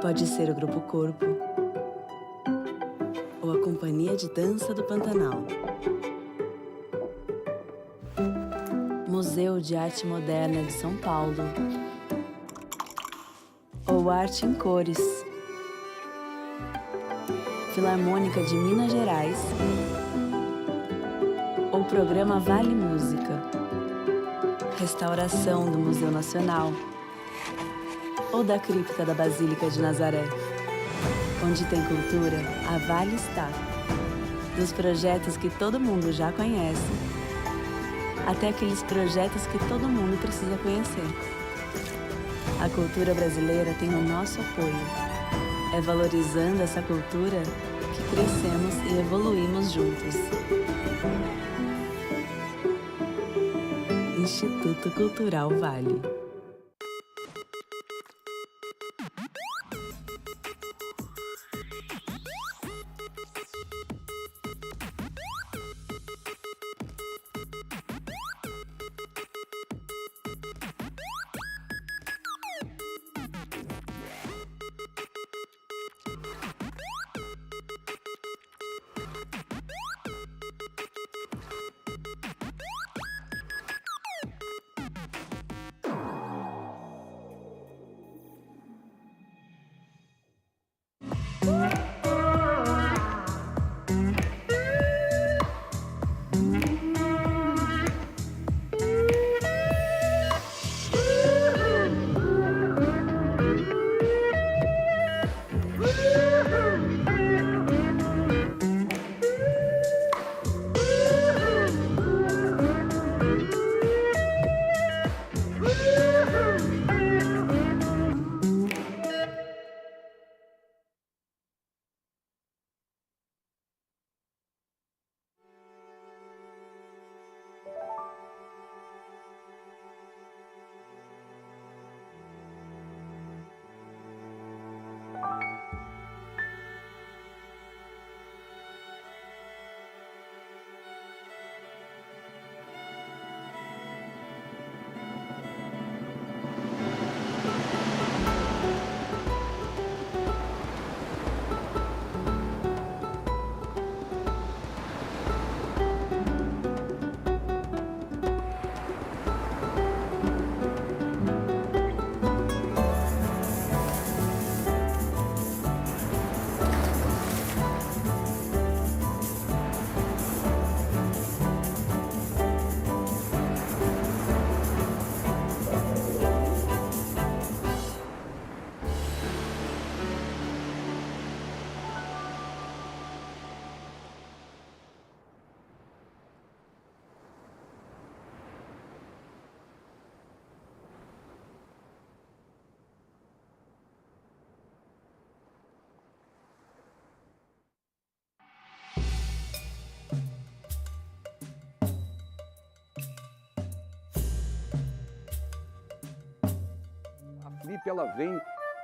Pode ser o Grupo Corpo ou a Companhia de Dança do Pantanal. Museu de Arte Moderna de São Paulo ou Arte em Cores. Filarmônica de Minas Gerais ou Programa Vale Música. Restauração do Museu Nacional ou da Cripta da Basílica de Nazaré. Onde tem cultura, a Vale está. Dos projetos que todo mundo já conhece, até aqueles projetos que todo mundo precisa conhecer. A cultura brasileira tem o nosso apoio. É valorizando essa cultura que crescemos e evoluímos juntos. Instituto Cultural Vale.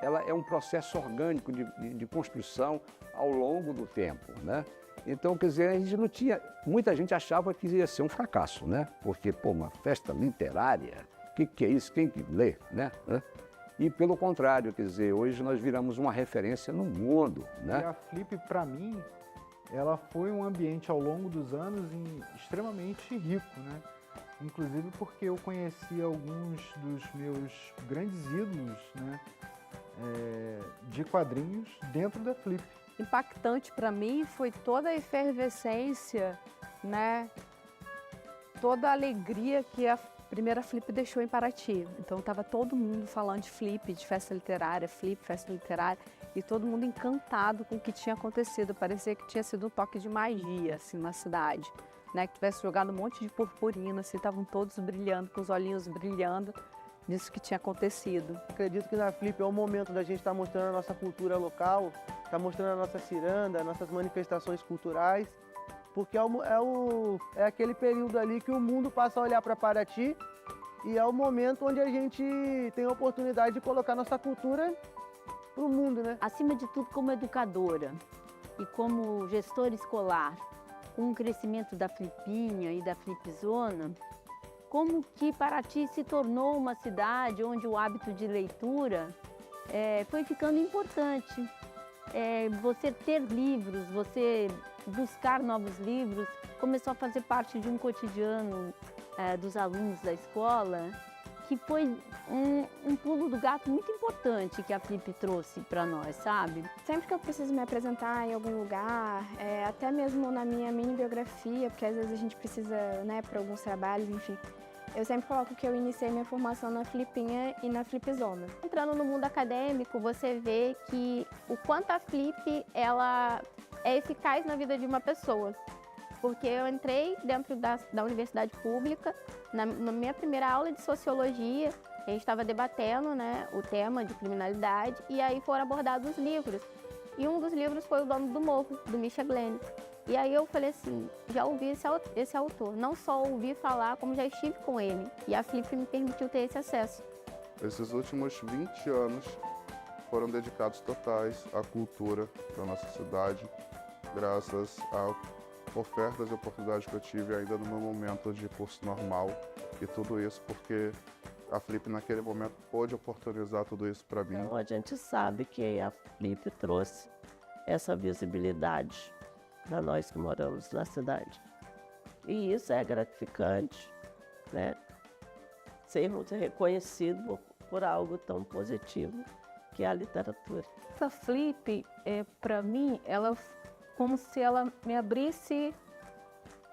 Ela é um processo orgânico de construção ao longo do tempo, né? Então, quer dizer, a gente não tinha... Muita gente achava que ia ser um fracasso, né? Porque, pô, uma festa literária, o que é isso? Quem que lê, né? E pelo contrário, quer dizer, hoje nós viramos uma referência no mundo, né? E a Flip, para mim, ela foi um ambiente ao longo dos anos extremamente rico, né? Inclusive porque eu conheci alguns dos meus grandes ídolos, né, de quadrinhos dentro da Flip. Impactante para mim foi toda a efervescência, né, toda a alegria que a primeira Flip deixou em Paraty. Então estava todo mundo falando de Flip, de festa literária, Flip, festa literária, e todo mundo encantado com o que tinha acontecido. Parecia que tinha sido um toque de magia assim, na cidade. Né, que tivesse jogado um monte de purpurina, assim, estavam todos brilhando, com os olhinhos brilhando nisso que tinha acontecido. Acredito que na Flip é o momento da gente estar mostrando a nossa cultura local, estar mostrando a nossa ciranda, as nossas manifestações culturais, porque é aquele período ali que o mundo passa a olhar para Paraty e é o momento onde a gente tem a oportunidade de colocar nossa cultura para o mundo, né? Acima de tudo, como educadora e como gestora escolar, com o crescimento da Flipinha e da Flipzona, como que Paraty se tornou uma cidade onde o hábito de leitura foi ficando importante. Você ter livros, você buscar novos livros, começou a fazer parte de um cotidiano dos alunos da escola, que foi um pulo do gato muito importante que a Flip trouxe para nós, sabe? Sempre que eu preciso me apresentar em algum lugar, até mesmo na minha mini biografia, porque às vezes a gente precisa, né, para alguns trabalhos, enfim, eu sempre coloco que eu iniciei minha formação na Flipinha e na Flipzona. Entrando no mundo acadêmico, você vê que o quanto a Flip ela é eficaz na vida de uma pessoa. Porque eu entrei dentro da universidade pública, na minha primeira aula de sociologia, a gente estava debatendo, né, o tema de criminalidade, e aí foram abordados os livros. E um dos livros foi O Dono do Morro, do Michel Glenn. E aí eu falei assim, já ouvi esse autor, não só ouvi falar, como já estive com ele. E a Flip me permitiu ter esse acesso. Esses últimos 20 anos foram dedicados totais à cultura da nossa cidade, graças a ofertas e oportunidades que eu tive ainda no meu momento de curso normal. E tudo isso porque a Flip naquele momento pôde oportunizar tudo isso para mim. Então, a gente sabe que a Flip trouxe essa visibilidade para nós que moramos na cidade. E isso é gratificante, né? Sermos reconhecidos por algo tão positivo que é a literatura. Essa Flip, para mim, ela como se ela me abrisse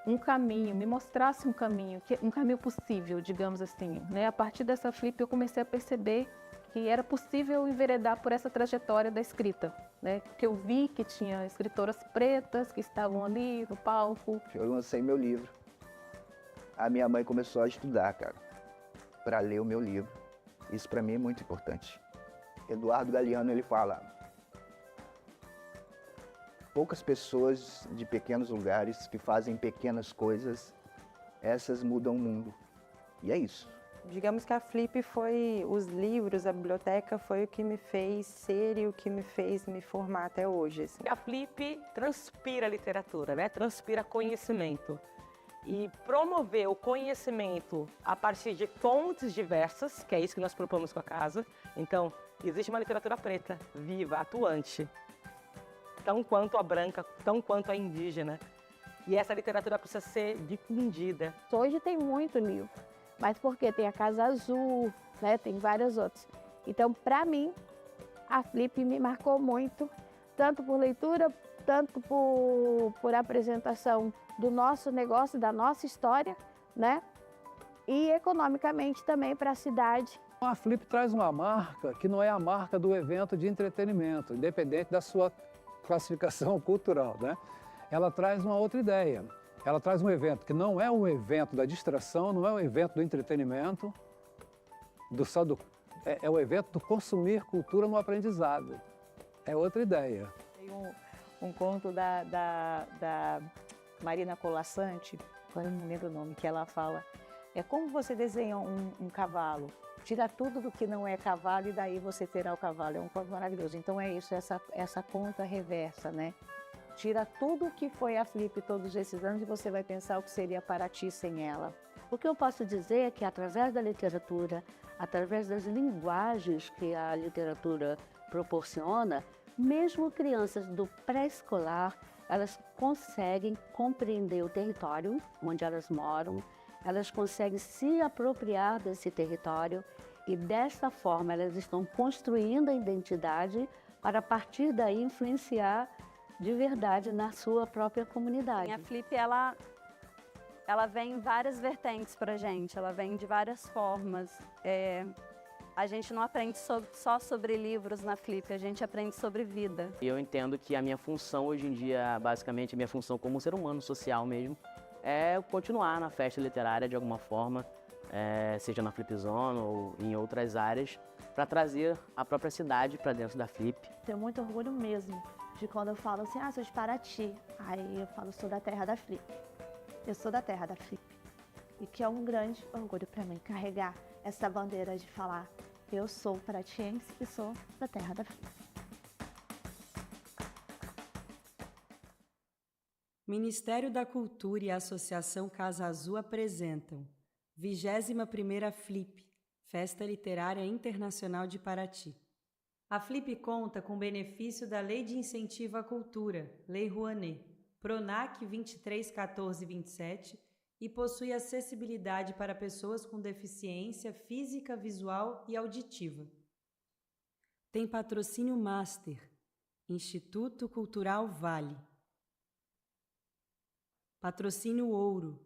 um caminho, me mostrasse um caminho possível, digamos assim, né? A partir dessa Flip eu comecei a perceber que era possível enveredar por essa trajetória da escrita, né? Porque eu vi que tinha escritoras pretas que estavam ali no palco. Eu lancei meu livro. A minha mãe começou a estudar, cara, para ler o meu livro. Isso para mim é muito importante. Eduardo Galeano, ele fala: poucas pessoas de pequenos lugares que fazem pequenas coisas, essas mudam o mundo. E é isso. Digamos que a Flip foi, os livros, a biblioteca foi o que me fez ser e o que me fez me formar até hoje. Assim. A Flip transpira literatura, né? Transpira conhecimento. E promover o conhecimento a partir de fontes diversas, que é isso que nós propomos com a casa. Então, existe uma literatura preta, viva, atuante, tão quanto a branca, tão quanto a indígena. E essa literatura precisa ser difundida. Hoje tem muito livro, mas porque tem a Casa Azul, né, tem várias outras. Então, para mim, a Flip me marcou muito, tanto por leitura, tanto por apresentação do nosso negócio, da nossa história, né? E economicamente também para a cidade. A Flip traz uma marca que não é a marca do evento de entretenimento, independente da sua classificação cultural, né? Ela traz uma outra ideia. Ela traz um evento que não é um evento da distração, não é um evento do entretenimento, é o evento do consumir cultura no aprendizado. É outra ideia. Tem um conto da Marina Colasanti, eu não lembro o nome, que ela fala, é como você desenha um cavalo, tira tudo do que não é cavalo e daí você terá o cavalo. É um conto maravilhoso. Então é isso, essa conta reversa, né? Tira tudo o que foi a Flip todos esses anos e você vai pensar o que seria Paraty sem ela. O que eu posso dizer é que através da literatura, através das linguagens que a literatura proporciona, mesmo crianças do pré-escolar, elas conseguem compreender o território onde elas moram, elas conseguem se apropriar desse território e dessa forma elas estão construindo a identidade para a partir daí influenciar de verdade na sua própria comunidade. A Flip, ela vem em várias vertentes para a gente, ela vem de várias formas. A gente não aprende só sobre livros na Flip, a gente aprende sobre vida. Eu entendo que a minha função hoje em dia, basicamente a minha função como ser humano social mesmo, é continuar na festa literária de alguma forma, seja na Flip Zone ou em outras áreas, para trazer a própria cidade para dentro da Flip. Tenho muito orgulho mesmo de quando eu falo assim, sou de Paraty. Aí eu falo, sou da terra da Flip. Eu sou da terra da Flip. E que é um grande orgulho para mim carregar essa bandeira de falar, eu sou paratiense e sou da terra da Flip. Ministério da Cultura e a Associação Casa Azul apresentam 21ª Flip, Festa Literária Internacional de Paraty. A Flip conta com benefício da Lei de Incentivo à Cultura, Lei Rouanet, PRONAC 231427, e possui acessibilidade para pessoas com deficiência física, visual e auditiva. Tem patrocínio Master, Instituto Cultural Vale. Patrocínio Ouro,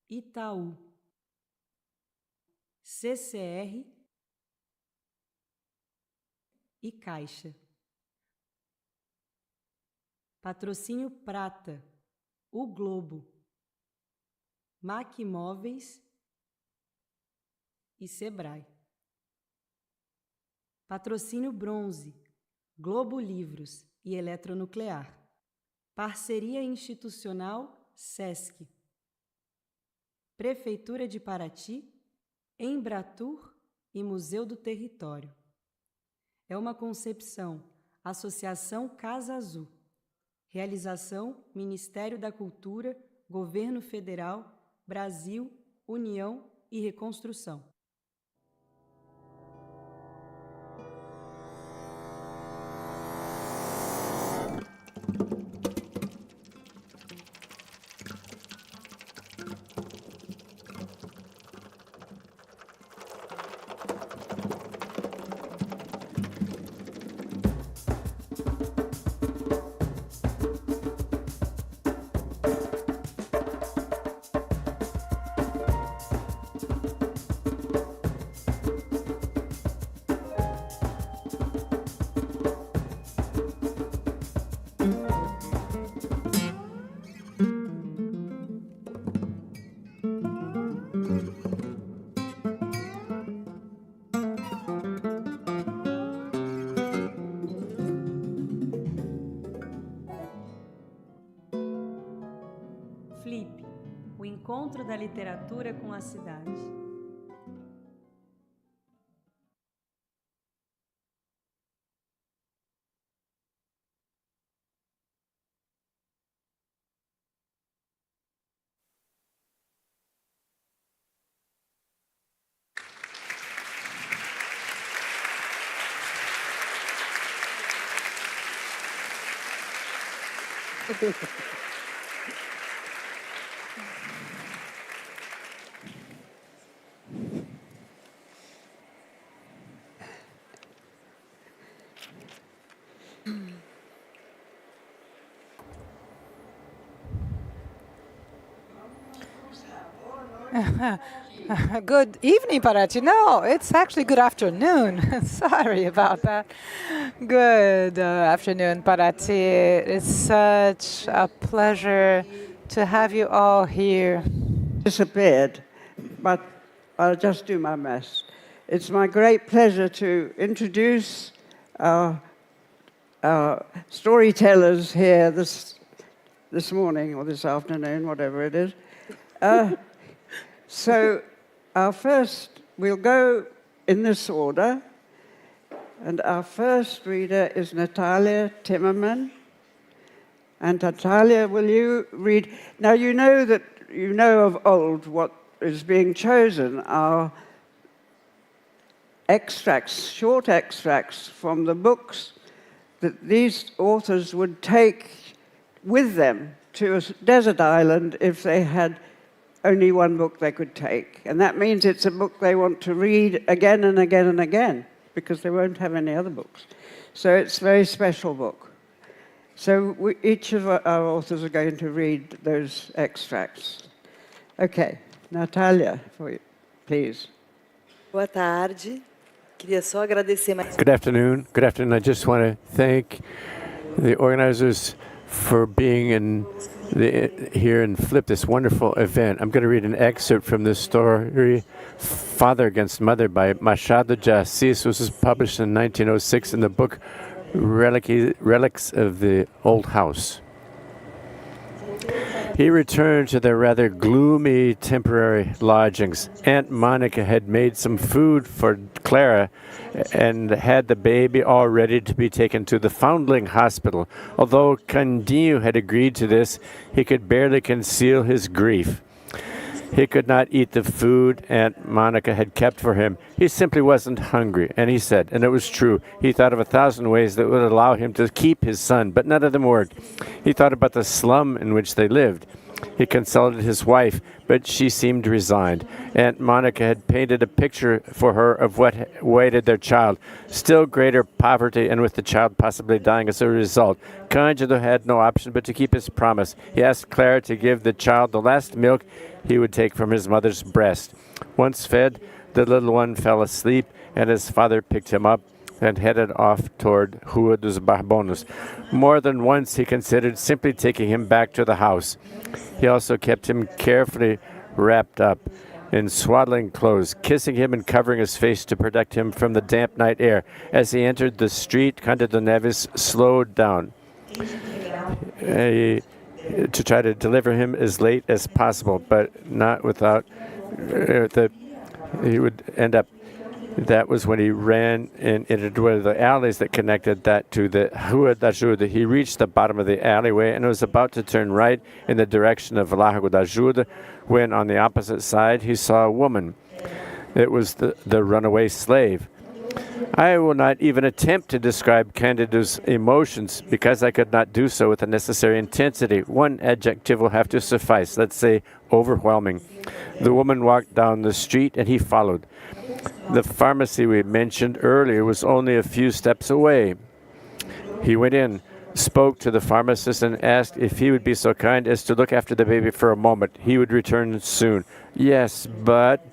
Itaú. CCR e Caixa. Patrocínio Prata, O Globo, Mac Imóveis e Sebrae. Patrocínio Bronze, Globo Livros e Eletronuclear. Parceria institucional SESC. Prefeitura de Paraty, Embratur e Museu do Território. É uma concepção, Associação Casa Azul. Realização, Ministério da Cultura, Governo Federal, Brasil, União e Reconstrução. Flip, o encontro da literatura com a cidade. Good evening, Paraty. No, it's actually good afternoon. Sorry about that. Good afternoon, Paraty. It's such a pleasure to have you all here. Disappeared, but I'll just do my best. It's my great pleasure to introduce our storytellers here this morning or this afternoon, whatever it is. So we'll go in this order, and our first reader is Natalia Timerman. And Natalia, will you read? Now you know of old what is being chosen are extracts, short extracts from the books that these authors would take with them to a desert island if they had only one book they could take. And that means it's a book they want to read again and again and again, because they won't have any other books. So it's a very special book. So each of our authors are going to read those extracts. Okay, Natalia, for you, please. Boa tarde. Queria só agradecer mais. Good afternoon. Good afternoon. I just want to thank the organizers for being here and Flip, this wonderful event. I'm going to read an excerpt from the story Father Against Mother by Machado de Assis, which was published in 1906 in the book Relics of the Old House. He returned to their rather gloomy temporary lodgings. Aunt Monica had made some food for Clara and had the baby all ready to be taken to the Foundling Hospital. Although Candinho had agreed to this, he could barely conceal his grief. He could not eat the food Aunt Monica had kept for him. He simply wasn't hungry, and he said, and it was true, he thought of 1,000 ways that would allow him to keep his son, but none of them worked. He thought about the slum in which they lived. He consulted his wife, but she seemed resigned. Aunt Monica had painted a picture for her of what awaited their child. Still greater poverty, and with the child possibly dying as a result. Cândido had no option but to keep his promise. He asked Clara to give the child the last milk he would take from his mother's breast. Once fed, the little one fell asleep, and his father picked him up and headed off toward Rua dos Barbonos. More than once he considered simply taking him back to the house. He also kept him carefully wrapped up in swaddling clothes, kissing him and covering his face to protect him from the damp night air. As he entered the street, Cândido Neves slowed down to try to deliver him as late as possible, but not without he would end up. That was when he ran into one of the alleys that connected that to the Rua da Ajuda. He reached the bottom of the alleyway and was about to turn right in the direction of Largo da Ajuda when on the opposite side he saw a woman. It was the runaway slave. I will not even attempt to describe Cândido's emotions because I could not do so with the necessary intensity. One adjective will have to suffice, let's say overwhelming. The woman walked down the street and he followed. The pharmacy we mentioned earlier was only a few steps away. He went in, spoke to the pharmacist, and asked if he would be so kind as to look after the baby for a moment. He would return soon. Yes, but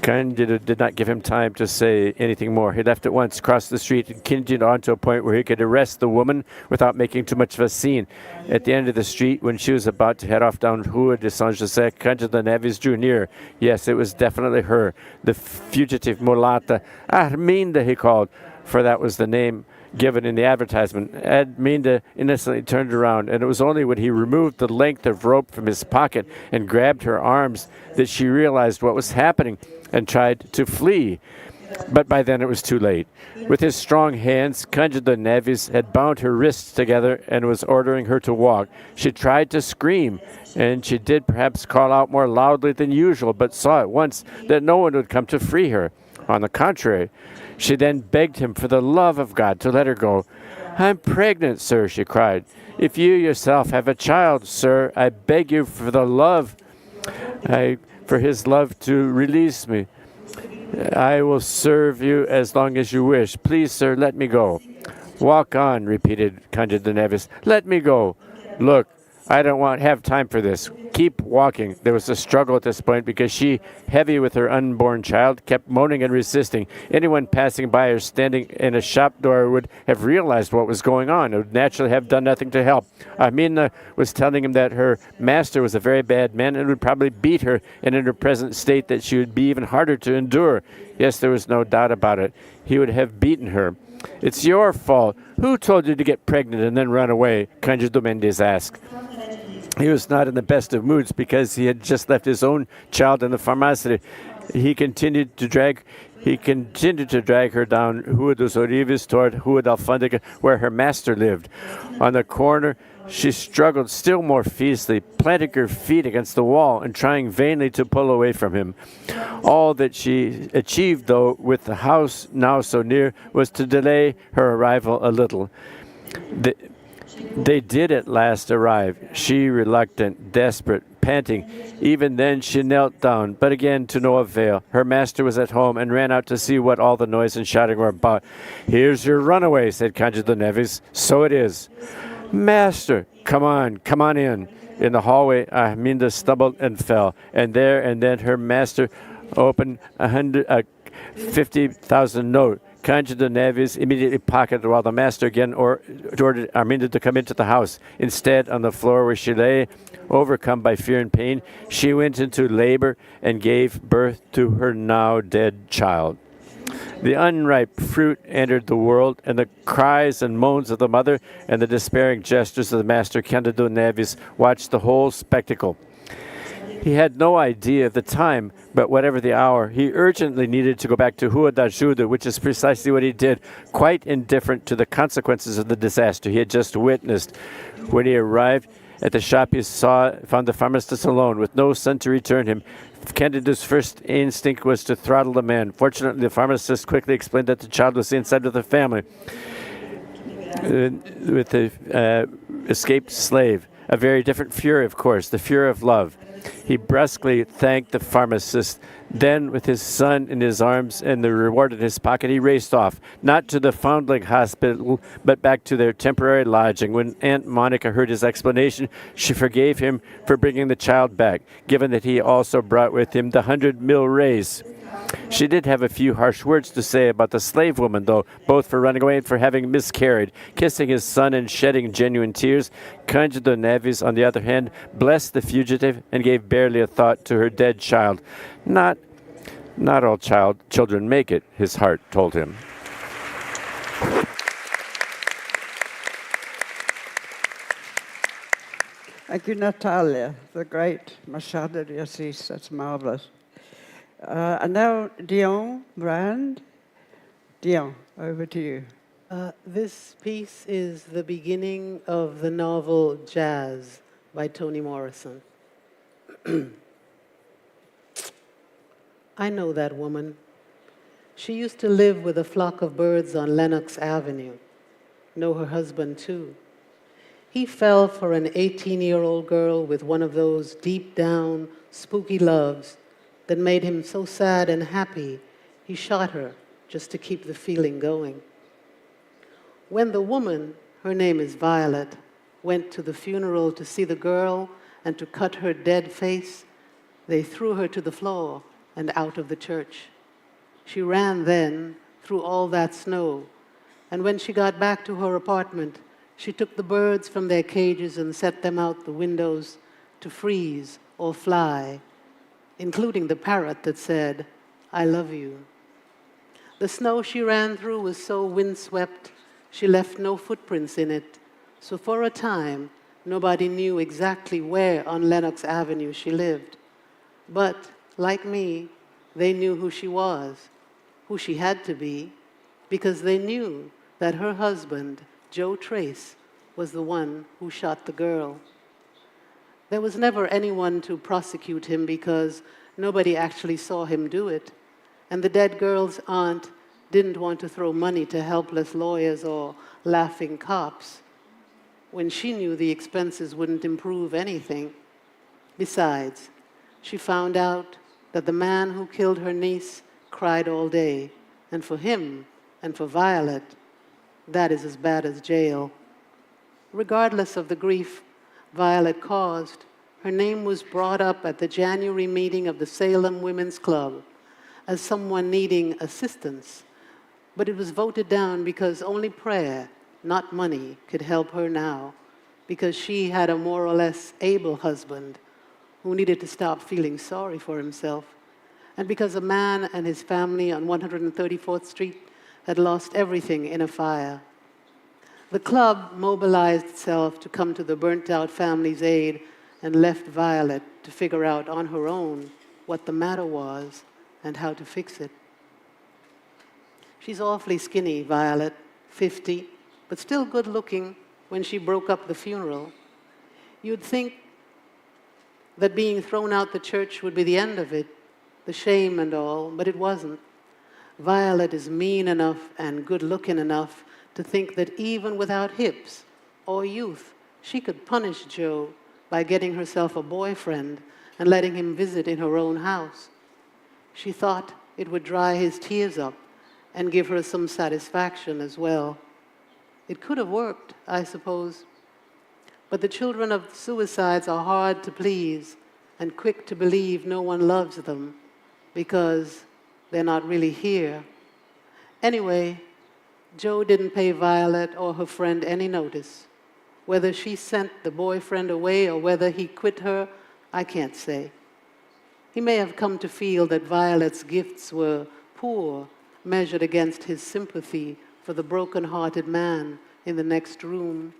Cândido did not give him time to say anything more. He left at once, crossed the street, and continued on to a point where he could arrest the woman without making too much of a scene. At the end of the street, when she was about to head off down Rua de São José, Cândido Neves drew near. Yes, it was definitely her, the fugitive mulata. Arminda, he called, for that was the name given in the advertisement. Arminda innocently turned around, and it was only when he removed the length of rope from his pocket and grabbed her arms that she realized what was happening and tried to flee. But by then it was too late. With his strong hands, Cândido Neves had bound her wrists together and was ordering her to walk. She tried to scream, and she did perhaps call out more loudly than usual, but saw at once that no one would come to free her. On the contrary, she then begged him for the love of God to let her go. "I'm pregnant, sir," she cried. "If you yourself have a child, sir, I beg you for the love, for his love to release me. I will serve you as long as you wish. Please, sir, let me go." "Walk on," repeated Cândido Neves. "Let me go. Look, I don't have time for this. Keep walking." There was a struggle at this point because she, heavy with her unborn child, kept moaning and resisting. Anyone passing by or standing in a shop door would have realized what was going on and would naturally have done nothing to help. Arminda was telling him that her master was a very bad man and would probably beat her, and in her present state that she would be even harder to endure. Yes, there was no doubt about it. He would have beaten her. "It's your fault. Who told you to get pregnant and then run away?" Cândido Mendes asked. He was not in the best of moods because he had just left his own child in the pharmacy. He continued to drag her down Rua dos Ourives toward Rua da Alfândega, where her master lived. On the corner, she struggled still more fiercely, planting her feet against the wall and trying vainly to pull away from him. All that she achieved, though, with the house now so near, was to delay her arrival a little. They did at last arrive, she reluctant, desperate, panting. Even then she knelt down, but again to no avail. Her master was at home and ran out to see what all the noise and shouting were about. "Here's your runaway," said Cândido Neves. "So it is." "Master, come on in." In the hallway, Arminda stumbled and fell, and then her master opened a 50,000 note. Cândido Neves immediately pocketed while the master again ordered Arminda to come into the house. Instead, on the floor where she lay, overcome by fear and pain, she went into labor and gave birth to her now dead child. The unripe fruit entered the world, and the cries and moans of the mother and the despairing gestures of the master, Cândido Neves, watched the whole spectacle. He had no idea of the time, but whatever the hour, he urgently needed to go back to Rua da Ajuda, which is precisely what he did, quite indifferent to the consequences of the disaster he had just witnessed. When he arrived At the shop, he found the pharmacist alone, with no son to return him. Candida's first instinct was to throttle the man. Fortunately, the pharmacist quickly explained that the child was inside of the family with the escaped slave. A very different fury, of course, the fury of love. He brusquely thanked the pharmacist. Then, with his son in his arms and the reward in his pocket, he raced off, not to the foundling hospital, but back to their temporary lodging. When Aunt Monica heard his explanation, she forgave him for bringing the child back, given that he also brought with him the 100 mil raise. She did have a few harsh words to say about the slave woman, though, both for running away and for having miscarried. Kissing his son and shedding genuine tears, Cândido Neves, on the other hand, blessed the fugitive and gave barely a thought to her dead child. Not all children make it, his heart told him. Thank you, Natalia, the great Machado de Assis. That's marvelous. And now, Dionne Brand. Dionne, over to you. This piece is the beginning of the novel Jazz by Toni Morrison. I know that woman. She used to live with a flock of birds on Lenox Avenue. Know her husband, too. He fell for an 18-year-old girl with one of those deep-down, spooky loves that made him so sad and happy, he shot her just to keep the feeling going. When the woman, her name is Violet, went to the funeral to see the girl and to cut her dead face, they threw her to the floor and out of the church. She ran then through all that snow, and when she got back to her apartment, she took the birds from their cages and set them out the windows to freeze or fly, including the parrot that said, "I love you." The snow she ran through was so windswept, she left no footprints in it. So for a time, nobody knew exactly where on Lenox Avenue she lived. But, like me, they knew who she was, who she had to be, because they knew that her husband, Joe Trace, was the one who shot the girl. There was never anyone to prosecute him because nobody actually saw him do it. And the dead girl's aunt didn't want to throw money to helpless lawyers or laughing cops when she knew the expenses wouldn't improve anything. Besides, she found out that the man who killed her niece cried all day, and for him and for Violet, that is as bad as jail. Regardless of the grief Violet caused, her name was brought up at the January meeting of the Salem Women's Club as someone needing assistance, but it was voted down because only prayer, not money, could help her now, because she had a more or less able husband who needed to stop feeling sorry for himself, and because a man and his family on 134th Street had lost everything in a fire. The club mobilized itself to come to the burnt-out family's aid and left Violet to figure out on her own what the matter was and how to fix it. She's awfully skinny, Violet, 50, but still good-looking when she broke up the funeral. You'd think that being thrown out the church would be the end of it, the shame and all, but it wasn't. Violet is mean enough and good-looking enough to think that even without hips or youth, she could punish Joe by getting herself a boyfriend and letting him visit in her own house. She thought it would dry his tears up and give her some satisfaction as well. It could have worked, I suppose. But the children of suicides are hard to please and quick to believe no one loves them because they're not really here. Anyway, Joe didn't pay Violet or her friend any notice. Whether she sent the boyfriend away or whether he quit her, I can't say. He may have come to feel that Violet's gifts were poor, measured against his sympathy for the broken-hearted man in the next room.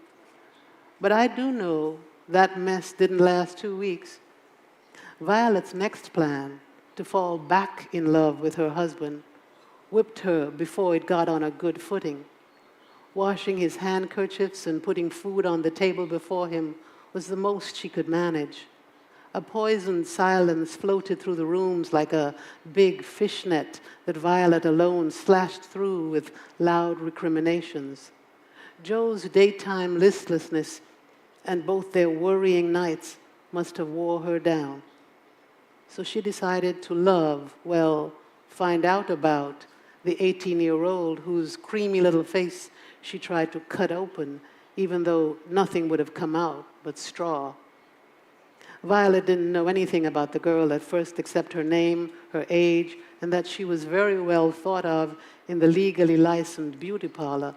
But I do know that mess didn't last 2 weeks. Violet's next plan, to fall back in love with her husband, whipped her before it got on a good footing. Washing his handkerchiefs and putting food on the table before him was the most she could manage. A poisoned silence floated through the rooms like a big fishnet that Violet alone slashed through with loud recriminations. Joe's daytime listlessness and both their worrying nights must have wore her down. So she decided to find out about the 18-year-old whose creamy little face she tried to cut open, even though nothing would have come out but straw. Violet didn't know anything about the girl at first except her name, her age, and that she was very well thought of in the legally licensed beauty parlor.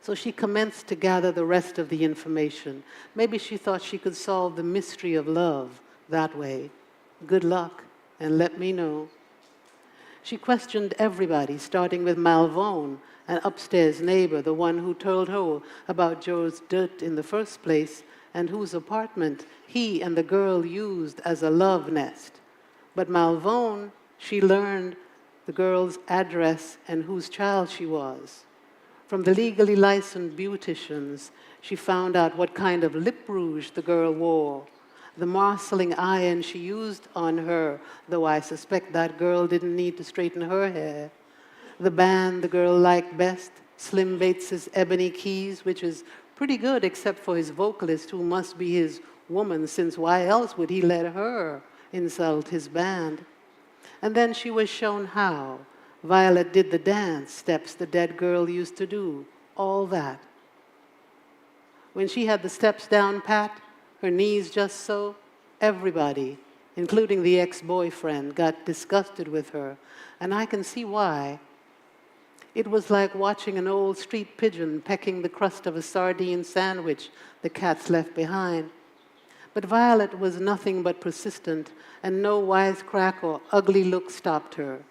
So she commenced to gather the rest of the information. Maybe she thought she could solve the mystery of love that way. Good luck, and let me know. She questioned everybody, starting with Malvone, an upstairs neighbor, the one who told her about Joe's dirt in the first place, and whose apartment he and the girl used as a love nest. But Malvone, she learned the girl's address and whose child she was. From the legally licensed beauticians, she found out what kind of lip rouge the girl wore, the marshalling iron she used on her, though I suspect that girl didn't need to straighten her hair, the band the girl liked best, Slim Bates's Ebony Keys, which is pretty good except for his vocalist, who must be his woman, since why else would he let her insult his band? And then she was shown how Violet did the dance steps the dead girl used to do, all that. When she had the steps down pat, her knees just so, everybody, including the ex-boyfriend, got disgusted with her, and I can see why. It was like watching an old street pigeon pecking the crust of a sardine sandwich the cats left behind. But Violet was nothing but persistent, and no wisecrack or ugly look stopped her.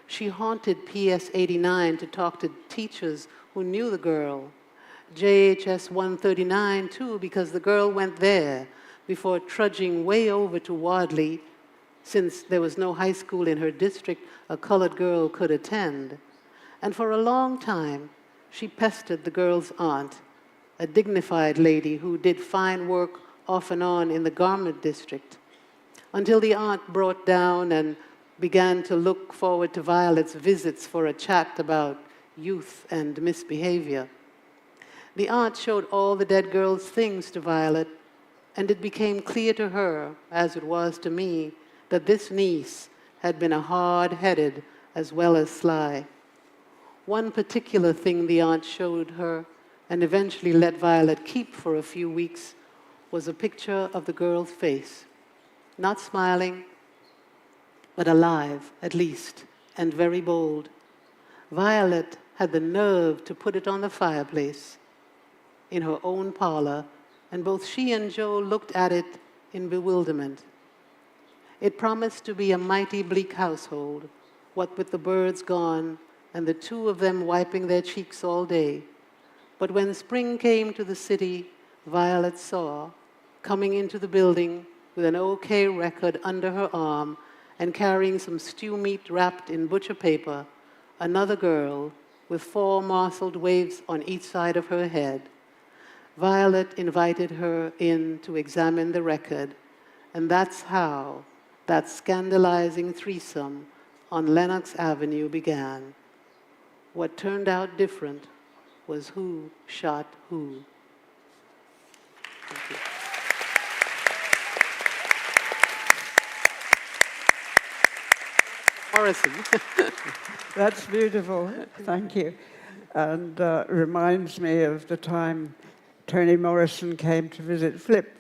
She haunted PS 89 to talk to teachers who knew the girl. JHS 139, too, because the girl went there before trudging way over to Wadley, since there was no high school in her district a colored girl could attend. And for a long time, she pestered the girl's aunt, a dignified lady who did fine work off and on in the garment district, until the aunt brought down and began to look forward to Violet's visits for a chat about youth and misbehavior. The aunt showed all the dead girl's things to Violet, and it became clear to her, as it was to me, that this niece had been a hard-headed as well as sly. One particular thing the aunt showed her, and eventually let Violet keep for a few weeks, was a picture of the girl's face, not smiling, but alive, at least, and very bold. Violet had the nerve to put it on the fireplace in her own parlor, and both she and Joe looked at it in bewilderment. It promised to be a mighty bleak household, what with the birds gone and the two of them wiping their cheeks all day. But when spring came to the city, Violet saw, coming into the building with an OK record under her arm and carrying some stew meat wrapped in butcher paper, another girl with 4 marshalled waves on each side of her head. Violet invited her in to examine the record, and that's how that scandalizing threesome on Lenox Avenue began. What turned out different was who shot who. Thank you. Morrison. That's beautiful. Thank you. And reminds me of the time Toni Morrison came to visit Flip.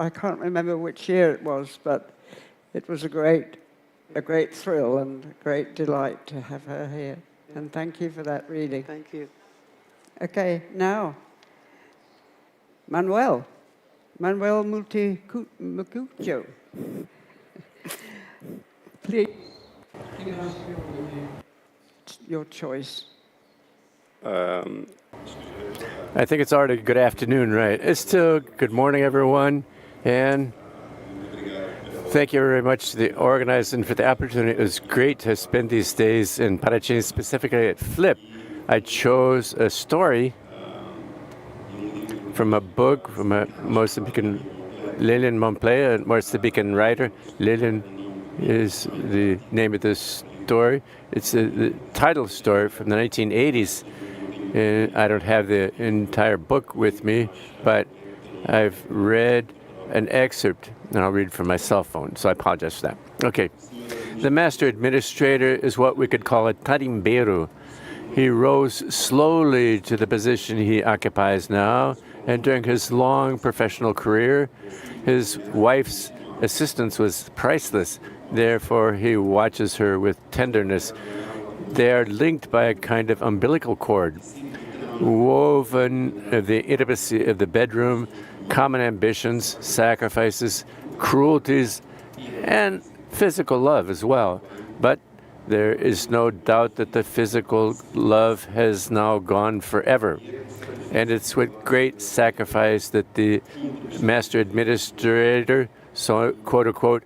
I can't remember which year it was, but it was a great thrill and a great delight to have her here. And thank you for that reading. Thank you. Okay, now, Manuel Mutimucuio. Please, your choice. I think it's already good afternoon, right? It's still good morning, everyone. And thank you very much to the organizers for the opportunity. It was great to spend these days in Paraty, specifically at Flip. I chose a story from a book from a Mozambican, Lilian Monplay, a Mozambican writer. Lilian is the name of this story. It's the title story from the 1980s. And I don't have the entire book with me, but I've read an excerpt, and I'll read from my cell phone, so I apologize for that. Okay. The master administrator is what we could call a tarimbeiro. He rose slowly to the position he occupies now, and during his long professional career, his wife's assistance was priceless. Therefore, he watches her with tenderness. They are linked by a kind of umbilical cord, woven of the intimacy of the bedroom, common ambitions, sacrifices, cruelties, and physical love as well. But there is no doubt that the physical love has now gone forever. And it's with great sacrifice that the master administrator, so quote unquote,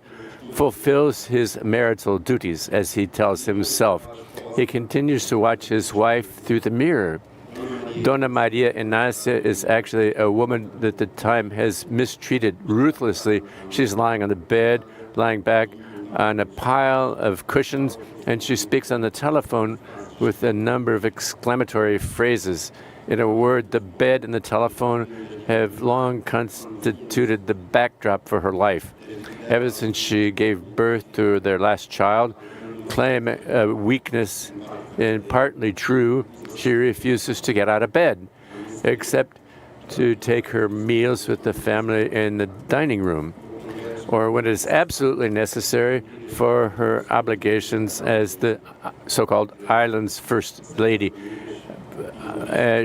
fulfills his marital duties, as he tells himself. He continues to watch his wife through the mirror. Dona Maria Inácia is actually a woman that at the time has mistreated ruthlessly. She's lying on the bed, lying back on a pile of cushions, and she speaks on the telephone with a number of exclamatory phrases. In a word, the bed and the telephone have long constituted the backdrop for her life. Ever since she gave birth to their last child, claiming a weakness and partly true, she refuses to get out of bed, except to take her meals with the family in the dining room, or when it is absolutely necessary for her obligations as the so-called island's first lady.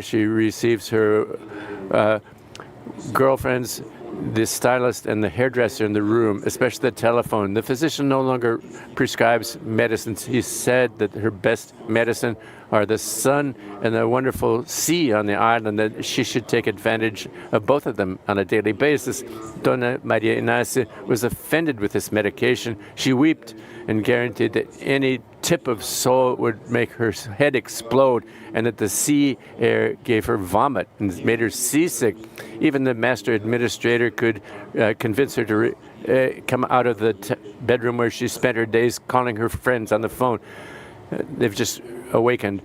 She receives her girlfriends, the stylist and the hairdresser in the room, especially the telephone. The physician no longer prescribes medicines. He said that her best medicine are the sun and the wonderful sea on the island, that she should take advantage of both of them on a daily basis. Dona Maria Inácia was offended with this medication. She wept and guaranteed that any tip of salt would make her head explode, and that the sea air gave her vomit and made her seasick. Even the master administrator could convince her to come out of the bedroom where she spent her days calling her friends on the phone. They've just awakened.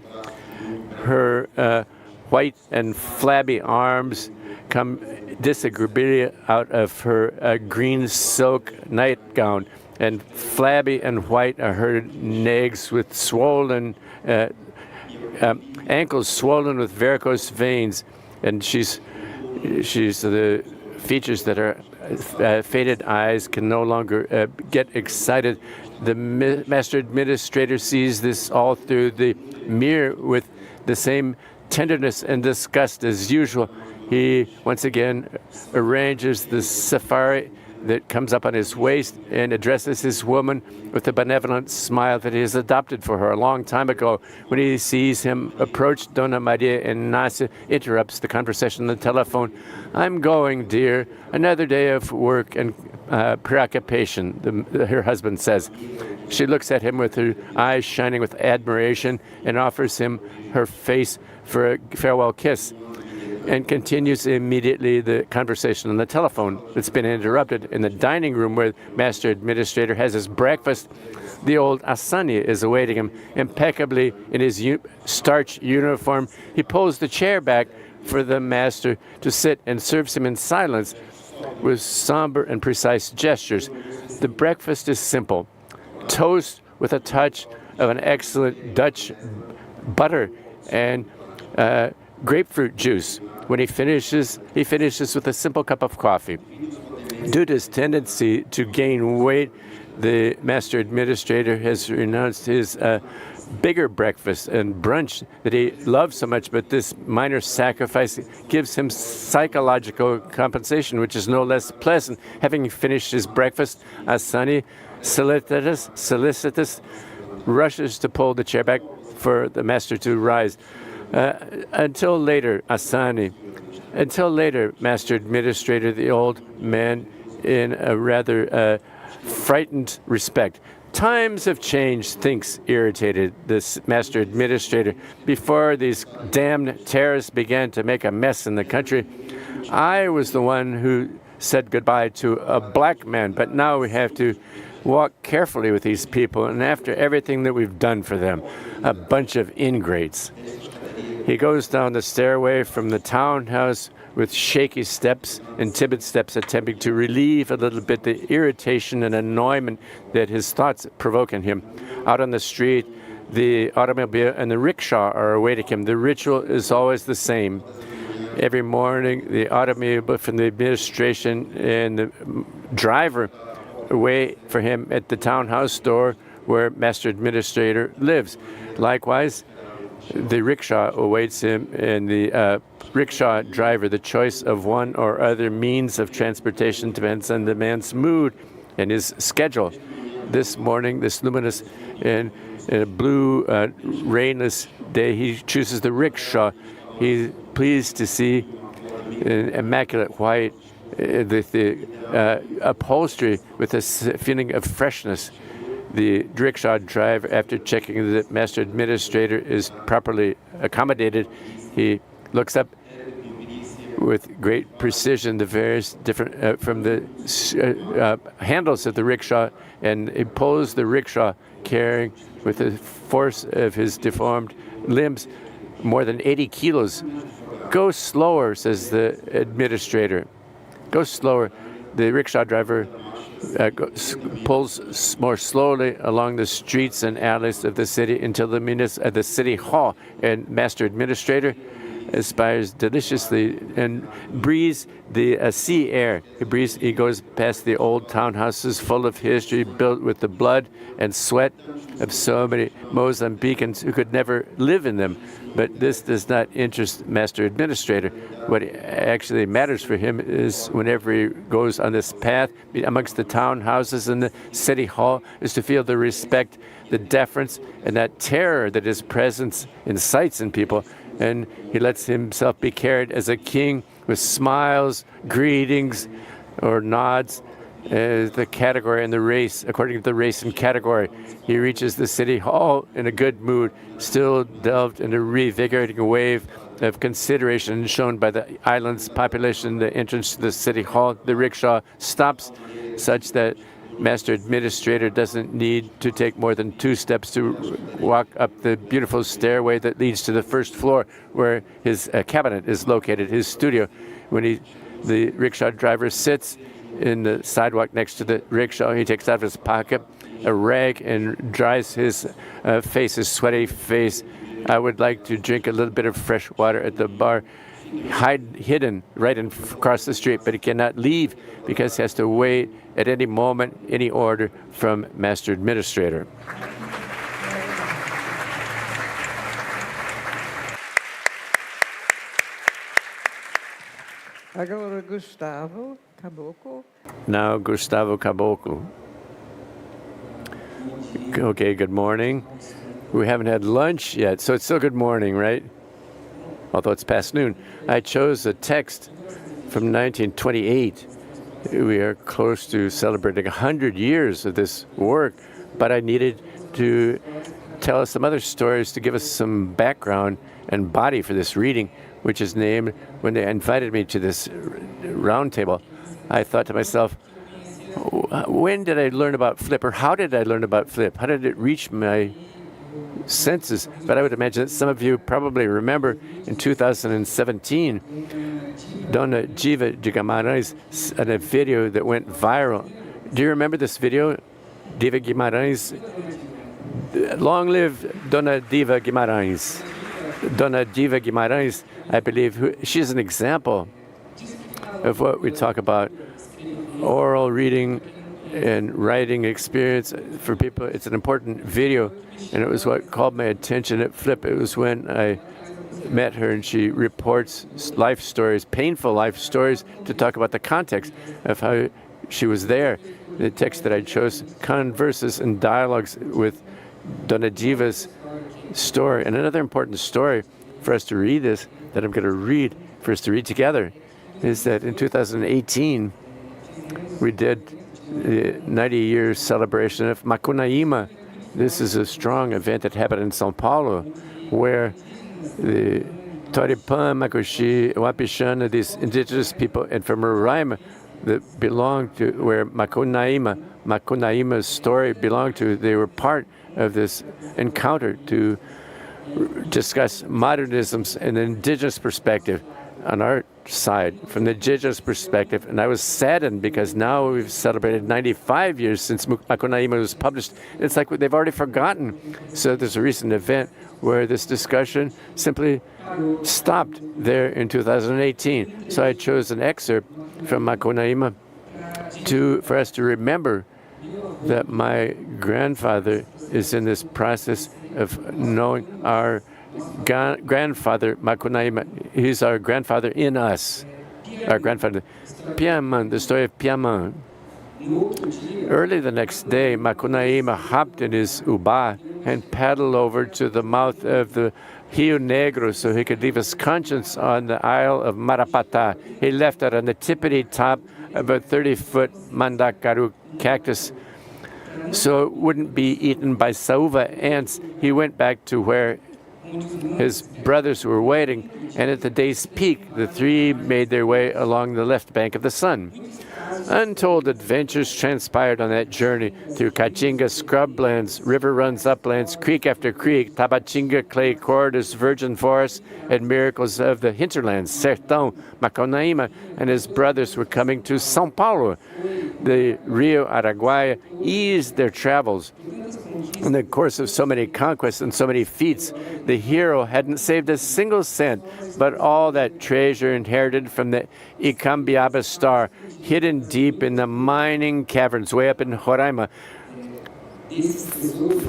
Her white and flabby arms come disagreeably out of her green silk nightgown, and flabby and white are her legs with swollen ankles swollen with varicose veins, and she's the features that are faded eyes can no longer get excited. The master administrator sees this all through the mirror with the same tenderness and disgust as usual. He once again arranges the safari that comes up on his waist and addresses his woman with the benevolent smile that he has adopted for her a long time ago. When he sees him approach, Dona Maria Inácia interrupts the conversation on the telephone. "I'm going, dear. Another day of work and preoccupation," her husband says. She looks at him with her eyes shining with admiration and offers him her face for a farewell kiss, and continues immediately the conversation on the telephone that's been interrupted. In the dining room where Master Administrator has his breakfast, the old Asani is awaiting him impeccably in his starch uniform. He pulls the chair back for the master to sit and serves him in silence with somber and precise gestures. The breakfast is simple: toast with a touch of an excellent Dutch butter and grapefruit juice. When he finishes with a simple cup of coffee. Due to his tendency to gain weight, the master administrator has renounced his bigger breakfast and brunch that he loves so much, but this minor sacrifice gives him psychological compensation, which is no less pleasant. Having finished his breakfast, Asani, solicitous, rushes to pull the chair back for the master to rise. Until later, Asani. Until later, Master Administrator, the old man, in a rather frightened respect. Times have changed, thinks irritated this Master Administrator. Before these damned terrorists began to make a mess in the country, I was the one who said goodbye to a black man, but now we have to walk carefully with these people, and after everything that we've done for them, a bunch of ingrates. He goes down the stairway from the townhouse with shaky steps and timid steps, attempting to relieve a little bit the irritation and annoyment that his thoughts provoke in him. Out on the street, the automobile and the rickshaw are awaiting him. The ritual is always the same. Every morning, the automobile from the administration and the driver wait for him at the townhouse door where Master Administrator lives. Likewise, the rickshaw awaits him, and the rickshaw driver, the choice of one or other means of transportation depends on the man's mood and his schedule. This morning, this luminous and blue, rainless day, he chooses the rickshaw. He's pleased to see immaculate white, the upholstery with a feeling of freshness. The rickshaw driver, after checking that Master Administrator is properly accommodated, he looks up with great precision the various different from the handles of the rickshaw, and he pulls the rickshaw, carrying with the force of his deformed limbs more than 80 kilos. Go slower, says the administrator. Go slower. The rickshaw driver pulls more slowly along the streets and alleys of the city until the city hall, and Master Administrator aspires deliciously and breathes the sea air. He goes past the old townhouses full of history, built with the blood and sweat of so many Mozambicans who could never live in them. But this does not interest Master Administrator. What actually matters for him is whenever he goes on this path amongst the townhouses and the city hall, is to feel the respect, the deference, and that terror that his presence incites in people. And he lets himself be carried as a king with smiles, greetings, or nods. The category and the race, according to the race and category. He reaches the city hall in a good mood, still delved in a revigorating wave of consideration shown by the island's population. The entrance to the city hall, the rickshaw stops such that Master Administrator doesn't need to take more than 2 steps to walk up the beautiful stairway that leads to the first floor where his cabinet is located, his studio. When the rickshaw driver sits in the sidewalk next to the rickshaw, he takes out of his pocket a rag and dries his face, his sweaty face. I would like to drink a little bit of fresh water at the bar, hidden right across the street, but he cannot leave because he has to wait at any moment, any order from Master Administrator. Agora Gustavo Caboco. Now Gustavo Caboco. Okay, good morning. We haven't had lunch yet, so it's still good morning, right? Although it's past noon. I chose a text from 1928. We are close to celebrating 100 years of this work, but I needed to tell us some other stories to give us some background and body for this reading, which is named, when they invited me to this round table, I thought to myself, when did I learn about flip, or how did I learn about flip? How did it reach my senses? But I would imagine that some of you probably remember in 2017, Dona Diva de Guimarães had a video that went viral. Do you remember this video? Diva Guimarães, long live Dona Diva Guimarães. Dona Diva Guimarães, I believe, she's an example of what we talk about, oral reading and writing experience for people. It's an important video, and it was what called my attention at Flip. It was when I met her, and she reports life stories, painful life stories, to talk about the context of how she was there. The text that I chose converses and dialogues with Dona Diva's story. And another important story for us to read this, that I'm going to read, for us to read together, is that in 2018, we did the 90-year celebration of Macunaíma. This is a strong event that happened in São Paulo, where the Toripan, Makushi, Wapishana, these indigenous people, and from Roraima that belong to where Makunaima's story belonged to, they were part of this encounter to discuss modernisms and the indigenous perspective on our side, from the indigenous perspective. And I was saddened because now we've celebrated 95 years since Makunaima was published. It's like they've already forgotten. So there's a recent event where this discussion simply stopped there in 2018. So I chose an excerpt from Makunaima for us to remember that my grandfather is in this process of knowing our grandfather, Makunaima. He's our grandfather in us, our grandfather. Piaman, the story of Piaman. Early the next day, Makunaima hopped in his uba and paddled over to the mouth of the Rio Negro so he could leave his conscience on the Isle of Marapata. He left it on the tippity top of a 30-foot mandakaru cactus so it wouldn't be eaten by sauva ants. He went back to where his brothers were waiting, and at the day's peak, the three made their way along the left bank of the sun. Untold adventures transpired on that journey through Caatinga scrublands, river runs uplands, creek after creek, Tabatinga clay corridors, virgin forests, and miracles of the hinterlands. Sertão, Macunaíma, and his brothers were coming to São Paulo. The Rio Araguaia eased their travels. In the course of so many conquests and so many feats, the hero hadn't saved a single cent, but all that treasure inherited from the Icambiaba star, hidden deep in the mining caverns way up in Roraima.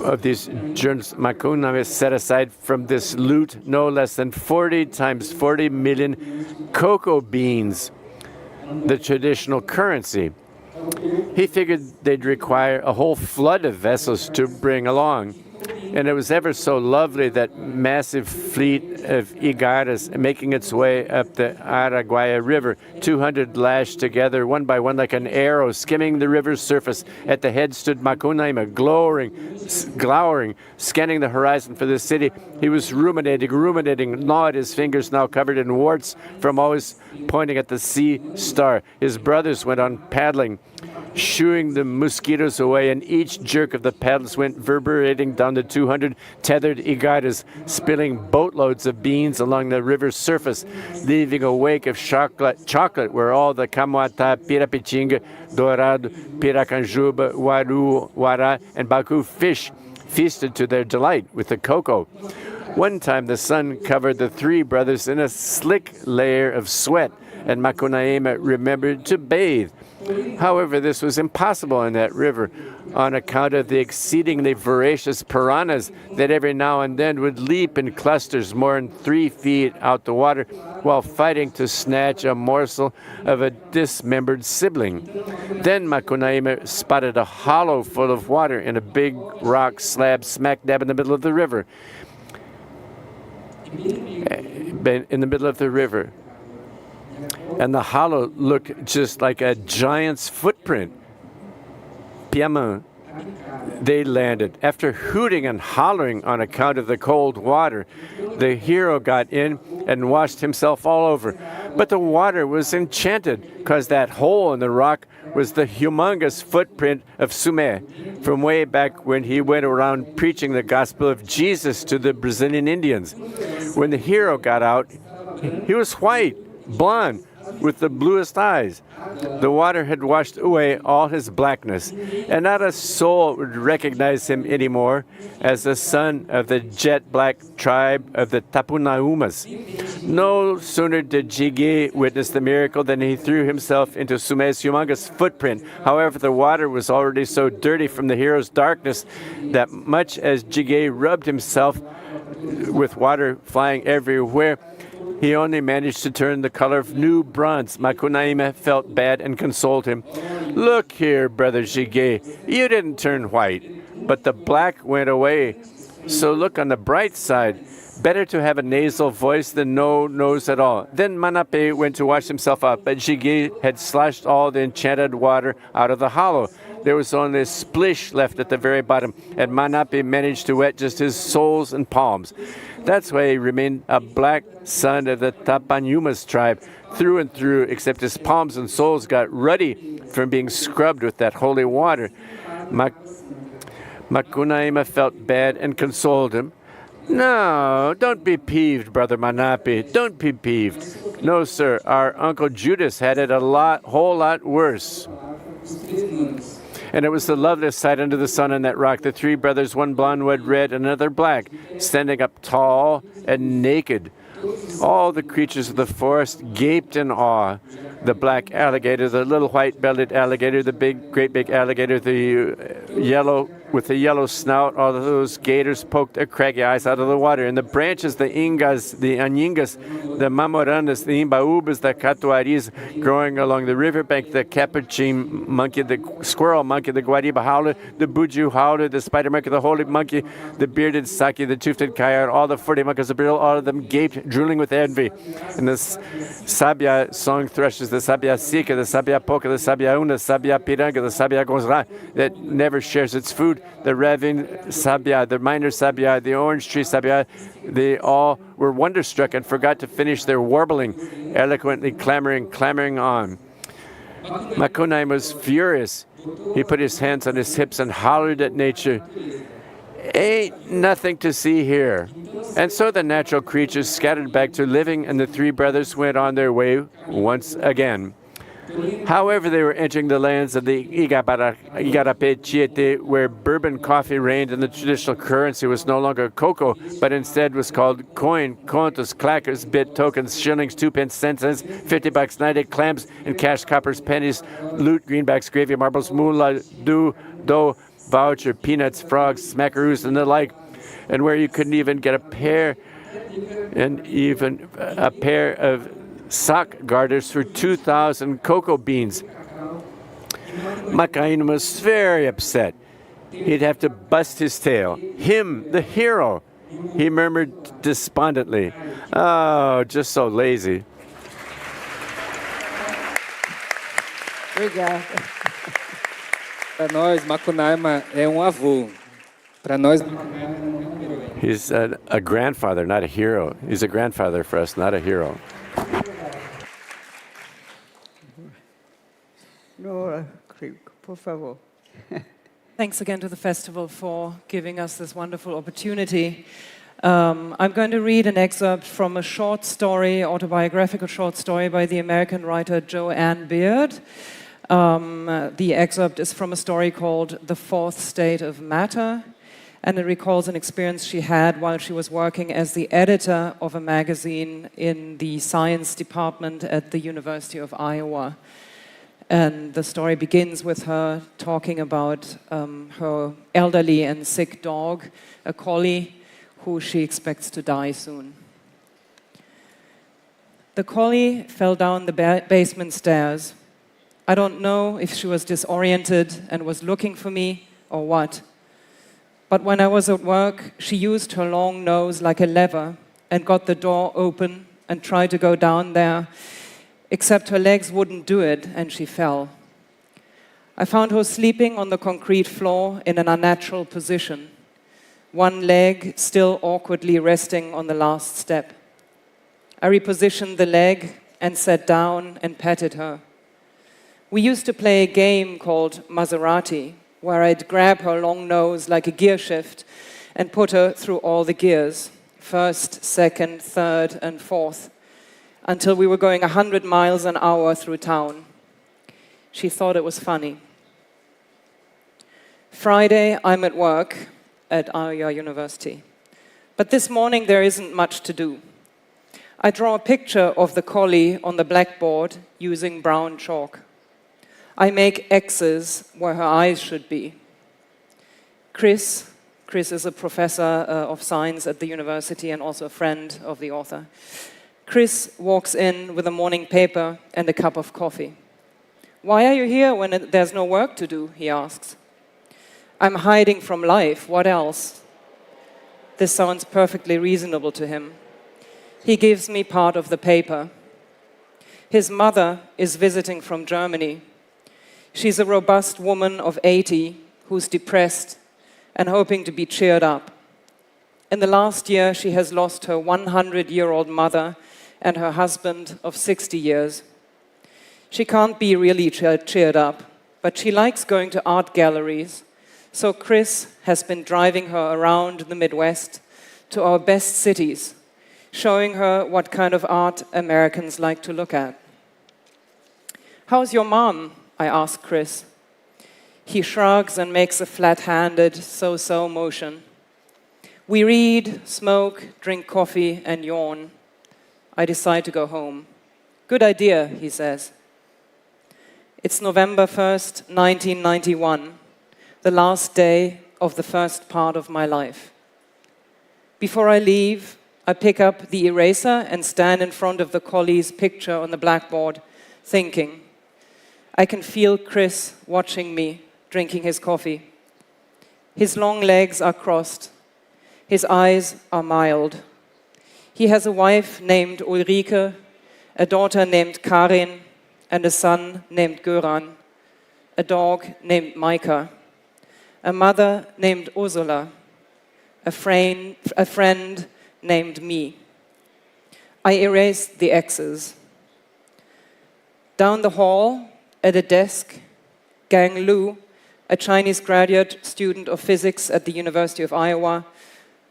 Of these journals, Macunaíma set aside from this loot no less than 40 times 40 million cocoa beans, the traditional currency. He figured they'd require a whole flood of vessels to bring along. And it was ever so lovely, that massive fleet of igaras making its way up the Araguaia River, 200 lashed together one by one like an arrow, skimming the river's surface. At the head stood Macunaíma, glowering, scanning the horizon for the city. He was ruminating, gnawed his fingers now covered in warts from always pointing at the sea star. His brothers went on paddling, shooing the mosquitoes away, and each jerk of the paddles went reverberating down the 200 tethered igaras, spilling boatloads of beans along the river's surface, leaving a wake of chocolate where all the Camoatá, Pirapitinga, Dourado, Piracanjuba, Waru, Wara, and Baku fish feasted to their delight with the cocoa. One time the sun covered the three brothers in a slick layer of sweat, and Macunaíma remembered to bathe. However, this was impossible in that river on account of the exceedingly voracious piranhas that every now and then would leap in clusters more than 3 feet out the water while fighting to snatch a morsel of a dismembered sibling. Then Macunaíma spotted a hollow full of water in a big rock slab smack dab in the middle of the river. And the hollow looked just like a giant's footprint. Piaman, they landed. After hooting and hollering on account of the cold water, the hero got in and washed himself all over. But the water was enchanted, because that hole in the rock was the humongous footprint of Sumé, from way back when he went around preaching the gospel of Jesus to the Brazilian Indians. When the hero got out, he was white, blonde, with the bluest eyes. The water had washed away all his blackness, and not a soul would recognize him anymore as the son of the jet-black tribe of the Tapunaumas. No sooner did Jigé witness the miracle than he threw himself into Sumé's humongous footprint. However, the water was already so dirty from the hero's darkness that much as Jigé rubbed himself with water flying everywhere, he only managed to turn the color of new bronze. Macunaíma felt bad and consoled him. Look here, Brother Jigé, you didn't turn white, but the black went away. So look on the bright side. Better to have a nasal voice than no nose at all. Then Manape went to wash himself up, but Jigé had sloshed all the enchanted water out of the hollow. There was only a splish left at the very bottom, and Manape managed to wet just his soles and palms. That's why he remained a black son of the Tapanyumas tribe through and through, except his palms and soles got ruddy from being scrubbed with that holy water. Macunaíma felt bad and consoled him. No, don't be peeved, Brother Manape. Don't be peeved. No, sir, our Uncle Judas had it whole lot worse. And it was the loveliest sight under the sun on that rock. The three brothers, one blonde, one red, and another black, standing up tall and naked. All the creatures of the forest gaped in awe. The black alligator, the little white-bellied alligator, the great big alligator, the yellow with the yellow snout, all of those gators poked their craggy eyes out of the water. In the branches, the ingas, the aningas, the mamorandas, the imbaúbas, the catuaris growing along the riverbank, the capuchin monkey, the squirrel monkey, the guariba howler, the buju howler, the spider monkey, the holy monkey, the bearded saki, the tufted coyote, all the 40 monkeys of Brazil, all of them gaped, drooling with envy. And the sabia song thrushes, the sabia sika, the sabia poca, the sabia una, the sabia piranga, the sabia gonzra, that never shares its food, the ravine sabia, the minor sabia, the orange tree sabia, they all were wonderstruck and forgot to finish their warbling, eloquently clamoring on. Macunaíma was furious. He put his hands on his hips and hollered at nature, "Ain't nothing to see here." And so the natural creatures scattered back to living, and the three brothers went on their way once again. However, they were entering the lands of the Igarapé Chiete, where bourbon coffee reigned, and the traditional currency was no longer cocoa, but instead was called coin, contos, clackers, bit, tokens, shillings, 2 pence, cents, $50, 90 clams, and cash, coppers, pennies, loot, greenbacks, gravy, marbles, moolah, dough, voucher, peanuts, frogs, smackaroos, and the like, and where you couldn't even get a pair of sock garters for 2,000 cocoa beans. Macunaíma was very upset. He'd have to bust his tail. Him, the hero, he murmured despondently. Oh, just so lazy. Obrigado. Para nós, Macunaíma é avô. Para nós, He's a grandfather, not a hero. He's a grandfather for us, not a hero. Nora, Krug, por favor. Thanks again to the festival for giving us this wonderful opportunity. I'm going to read an excerpt from a short story, autobiographical short story by the American writer Joanne Beard. The excerpt is from a story called The Fourth State of Matter, and it recalls an experience she had while she was working as the editor of a magazine in the science department at the University of Iowa. And the story begins with her talking about her elderly and sick dog, a collie, who she expects to die soon. The collie fell down the basement stairs. I don't know if she was disoriented and was looking for me or what. But when I was at work, she used her long nose like a lever and got the door open and tried to go down there, except her legs wouldn't do it, and she fell. I found her sleeping on the concrete floor in an unnatural position, one leg still awkwardly resting on the last step. I repositioned the leg and sat down and patted her. We used to play a game called Maserati, where I'd grab her long nose like a gear shift and put her through all the gears, first, second, third, and fourth, until we were going 100 miles an hour through town. She thought it was funny. Friday, I'm at work at Iowa University. But this morning, there isn't much to do. I draw a picture of the collie on the blackboard using brown chalk. I make X's where her eyes should be. Chris is a professor of science at the university and also a friend of the author. Chris walks in with a morning paper and a cup of coffee. "Why are you here when there's no work to do?" he asks. "I'm hiding from life. What else?" This sounds perfectly reasonable to him. He gives me part of the paper. His mother is visiting from Germany. She's a robust woman of 80 who's depressed and hoping to be cheered up. In the last year, she has lost her 100-year-old mother and her husband of 60 years. She can't be really cheered up, but she likes going to art galleries. So Chris has been driving her around the Midwest to our best cities, showing her what kind of art Americans like to look at. "How's your mom?" I ask Chris. He shrugs and makes a flat-handed so-so motion. We read, smoke, drink coffee, and yawn. I decide to go home. "Good idea," he says. It's November 1st, 1991, the last day of the first part of my life. Before I leave, I pick up the eraser and stand in front of the collie's picture on the blackboard, thinking. I can feel Chris watching me, drinking his coffee. His long legs are crossed. His eyes are mild. He has a wife named Ulrike, a daughter named Karin, and a son named Göran, a dog named Maika, a mother named Ursula, a friend named me. I erase the X's. Down the hall, at a desk, Gang Lu, a Chinese graduate student of physics at the University of Iowa,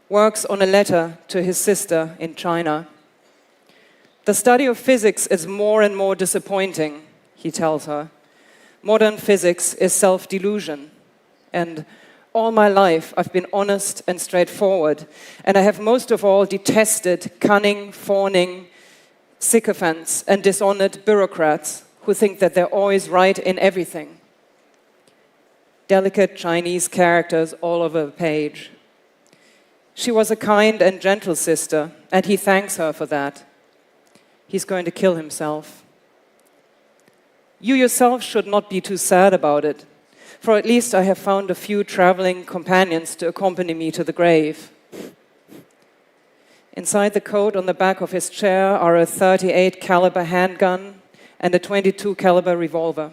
works on a letter to his sister in China. The study of physics is more and more disappointing, he tells her. Modern physics is self-delusion. And all my life I've been honest and straightforward, and I have most of all detested cunning, fawning sycophants and dishonored bureaucrats who think that they're always right in everything. Delicate Chinese characters all over the page. She was a kind and gentle sister, and he thanks her for that. He's going to kill himself. You yourself should not be too sad about it, for at least I have found a few traveling companions to accompany me to the grave. Inside the coat on the back of his chair are a .38 caliber handgun and a .22 caliber revolver.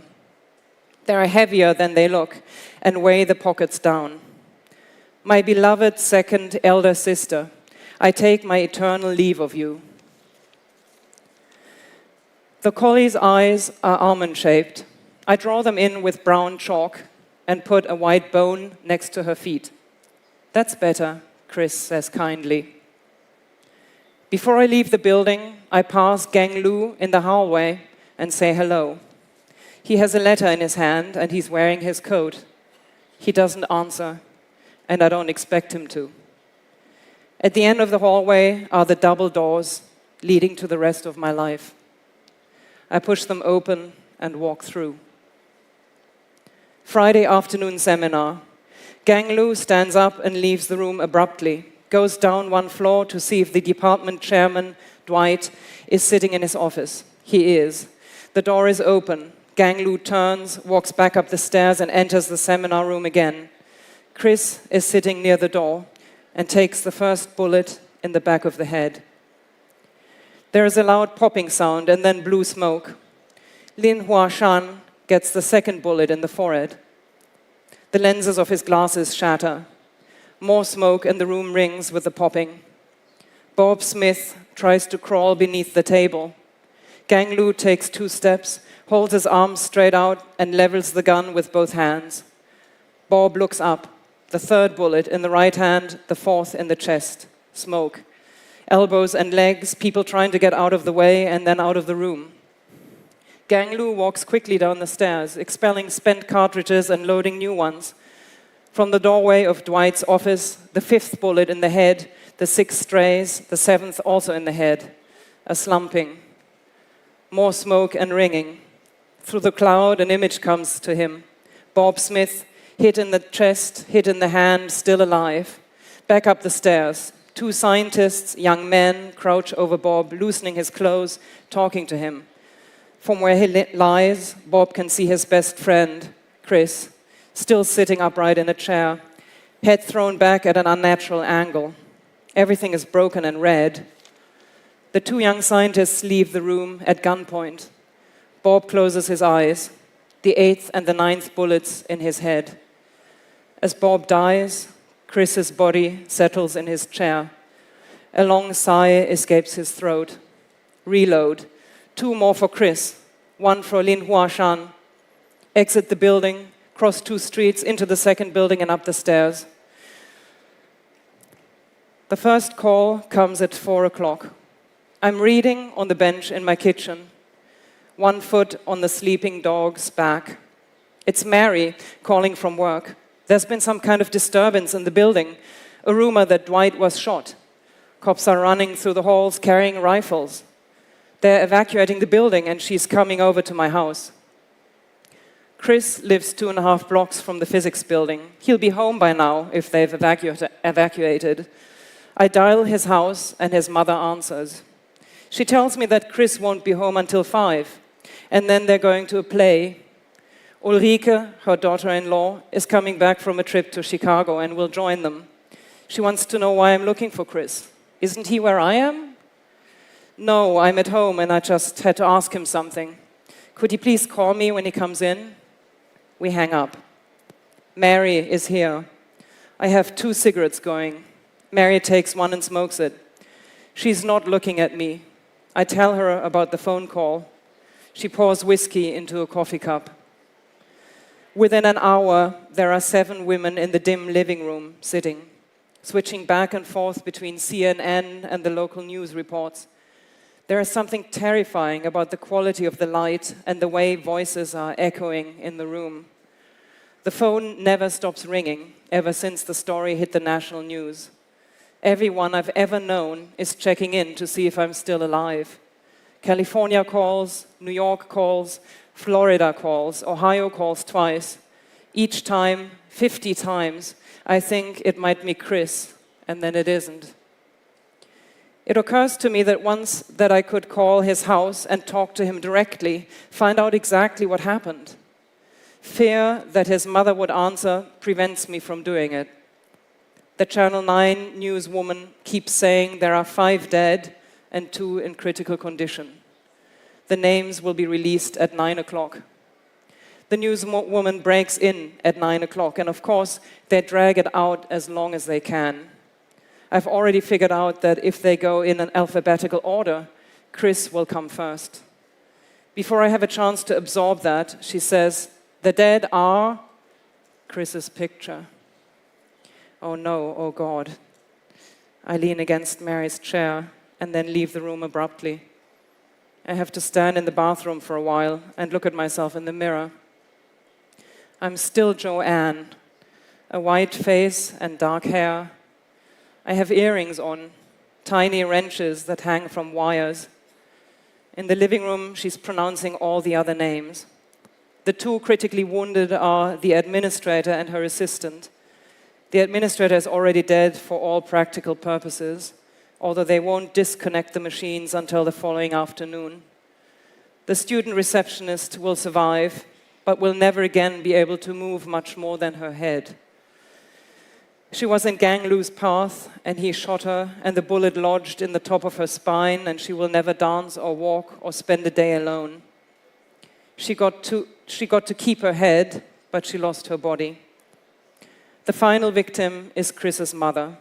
They are heavier than they look and weigh the pockets down. My beloved second elder sister, I take my eternal leave of you. The collie's eyes are almond-shaped. I draw them in with brown chalk and put a white bone next to her feet. That's better, Chris says kindly. Before I leave the building, I pass Gang Lu in the hallway and say hello. He has a letter in his hand and he's wearing his coat. He doesn't answer, and I don't expect him to. At the end of the hallway are the double doors leading to the rest of my life. I push them open and walk through. Friday afternoon seminar. Gang Lu stands up and leaves the room abruptly, goes down one floor to see if the department chairman, Dwight, is sitting in his office. He is. The door is open. Gang Lu turns, walks back up the stairs and enters the seminar room again. Chris is sitting near the door and takes the first bullet in the back of the head. There is a loud popping sound and then blue smoke. Lin Huashan gets the second bullet in the forehead. The lenses of his glasses shatter. More smoke and the room rings with the popping. Bob Smith tries to crawl beneath the table. Gang Lu takes 2 steps, holds his arms straight out and levels the gun with both hands. Bob looks up. The third bullet in the right hand, the fourth in the chest. Smoke. Elbows and legs, people trying to get out of the way and then out of the room. Gang Lu walks quickly down the stairs, expelling spent cartridges and loading new ones. From the doorway of Dwight's office, the 5th bullet in the head, the 6th strays, the 7th also in the head. A slumping. More smoke and ringing. Through the cloud, an image comes to him. Bob Smith, hit in the chest, hit in the hand, still alive. Back up the stairs. 2 scientists, young men, crouch over Bob, loosening his clothes, talking to him. From where he lies, Bob can see his best friend, Chris, still sitting upright in a chair, head thrown back at an unnatural angle. Everything is broken and red. The 2 young scientists leave the room at gunpoint. Bob closes his eyes, the 8th and the 9th bullets in his head. As Bob dies, Chris's body settles in his chair. A long sigh escapes his throat. Reload. 2 more for Chris. 1 for Lin Huashan. Exit the building, cross 2 streets, into the second building and up the stairs. The first call comes at 4 o'clock. I'm reading on the bench in my kitchen, 1 foot on the sleeping dog's back. It's Mary calling from work. There's been some kind of disturbance in the building, a rumor that Dwight was shot. Cops are running through the halls carrying rifles. They're evacuating the building and she's coming over to my house. Chris lives 2.5 blocks from the physics building. He'll be home by now if they've evacuated. I dial his house and his mother answers. She tells me that Chris won't be home until 5, and then they're going to a play. Ulrike, her daughter-in-law, is coming back from a trip to Chicago and will join them. She wants to know why I'm looking for Chris. Isn't he where I am? No, I'm at home and I just had to ask him something. Could he please call me when he comes in? We hang up. Mary is here. I have 2 cigarettes going. Mary takes 1 and smokes it. She's not looking at me. I tell her about the phone call. She pours whiskey into a coffee cup. Within an hour, there are 7 women in the dim living room sitting, switching back and forth between CNN and the local news reports. There is something terrifying about the quality of the light and the way voices are echoing in the room. The phone never stops ringing ever since the story hit the national news. Everyone I've ever known is checking in to see if I'm still alive. California calls, New York calls, Florida calls, Ohio calls twice. Each time, 50 times, I think it might be Chris, and then it isn't. It occurs to me that once that I could call his house and talk to him directly, find out exactly what happened. Fear that his mother would answer prevents me from doing it. The Channel 9 newswoman keeps saying there are 5 dead and 2 in critical condition. The names will be released at 9 o'clock. The newswoman breaks in at 9 o'clock, and of course, they drag it out as long as they can. I've already figured out that if they go in an alphabetical order, Chris will come first. Before I have a chance to absorb that, she says, the dead are Chris's picture. Oh no, oh God. I lean against Mary's chair and then leave the room abruptly. I have to stand in the bathroom for a while and look at myself in the mirror. I'm still Joanne, a white face and dark hair. I have earrings on, tiny wrenches that hang from wires. In the living room, she's pronouncing all the other names. The 2 critically wounded are the administrator and her assistant. The administrator is already dead for all practical purposes, although they won't disconnect the machines until the following afternoon. The student receptionist will survive, but will never again be able to move much more than her head. She was in Gang Lu's path, and he shot her, and the bullet lodged in the top of her spine, and she will never dance or walk or spend a day alone. She got to keep her head, but she lost her body. The final victim is Chris's mother,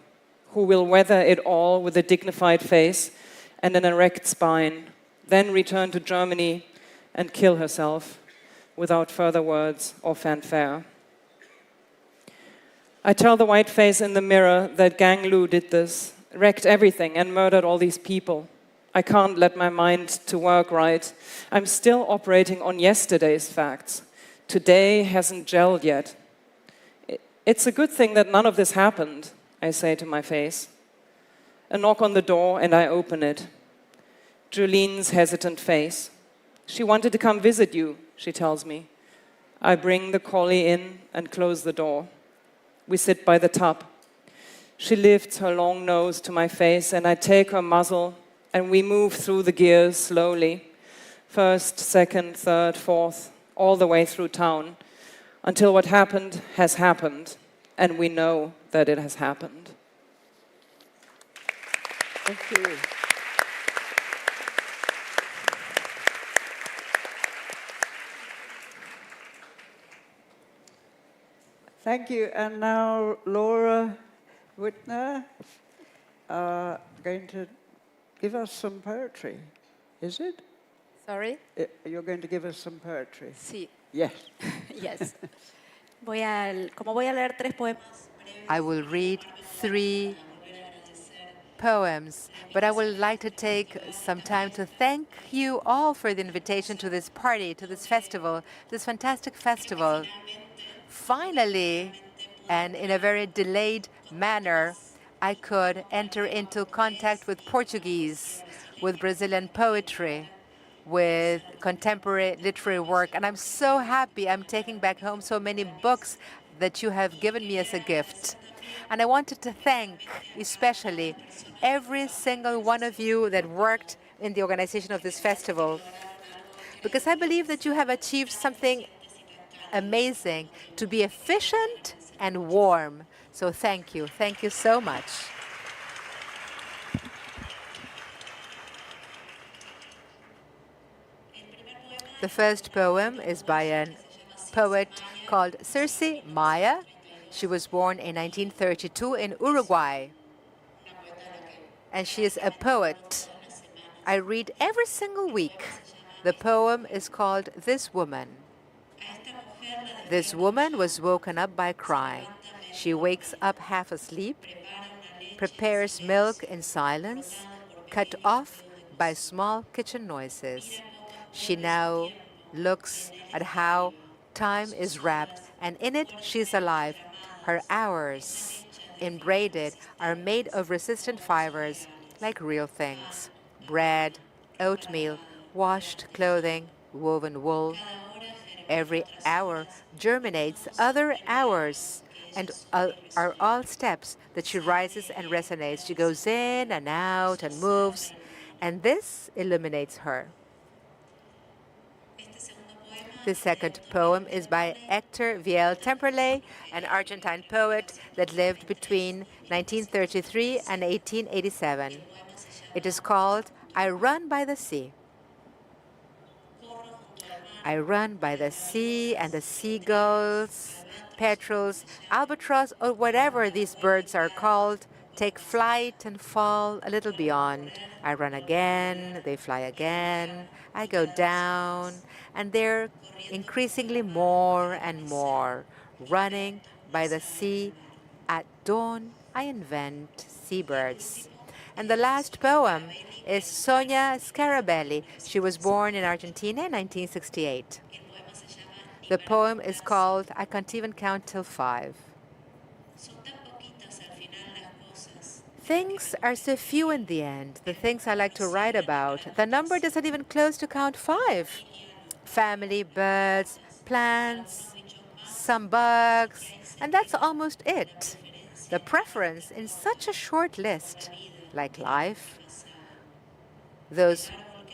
who will weather it all with a dignified face and an erect spine, then return to Germany and kill herself without further words or fanfare. I tell the white face in the mirror that Gang Lu did this, wrecked everything and murdered all these people. I can't let my mind to work right. I'm still operating on yesterday's facts. Today hasn't gelled yet. It's a good thing that none of this happened, I say to my face. A knock on the door and I open it. Jolene's hesitant face. She wanted to come visit you, she tells me. I bring the collie in and close the door. We sit by the tub. She lifts her long nose to my face and I take her muzzle and we move through the gears slowly. 1st, 2nd, 3rd, 4th, all the way through town. Until what happened has happened, and we know that it has happened. Thank you. Thank you. And now Laura Wittner are going to give us some poetry, is it? Sorry? You're going to give us some poetry? Sí. Yes. Yes. Como voy a leer 3 poemas. I will read 3 poems, but I would like to take some time to thank you all for the invitation to this party, to this festival, this fantastic festival. Finally, and in a very delayed manner, I could enter into contact with Portuguese, with Brazilian poetry, with contemporary literary work. And I'm so happy I'm taking back home so many books that you have given me as a gift. And I wanted to thank especially every single one of you that worked in the organization of this festival, because I believe that you have achieved something amazing, to be efficient and warm. So thank you. Thank you so much. The first poem is by a poet called Circe Maya. She was born in 1932 in Uruguay. And she is a poet I read every single week. The poem is called This Woman. This woman was woken up by crying. She wakes up half asleep, prepares milk in silence, cut off by small kitchen noises. She now looks at how time is wrapped, and in it she's alive. Her hours, braided, are made of resistant fibers, like real things. Bread, oatmeal, washed clothing, woven wool. Every hour germinates other hours, and are all steps that she rises and resonates. She goes in and out and moves, and this illuminates her. The second poem is by Hector Viel Temperley, an Argentine poet that lived between 1933 and 1887. It is called I Run by the Sea. I run by the sea, and the seagulls, petrels, albatross, or whatever these birds are called, take flight and fall a little beyond. I run again, they fly again, I go down, and they're increasingly more and more. Running by the sea, at dawn I invent seabirds. And the last poem is Sonia Scarabelli. She was born in Argentina in 1968. The poem is called I Can't Even Count Till 5. Things are so few in the end, the things I like to write about. The number doesn't even close to count 5. Family, birds, plants, some bugs, and that's almost it. The preference in such a short list, like life. Those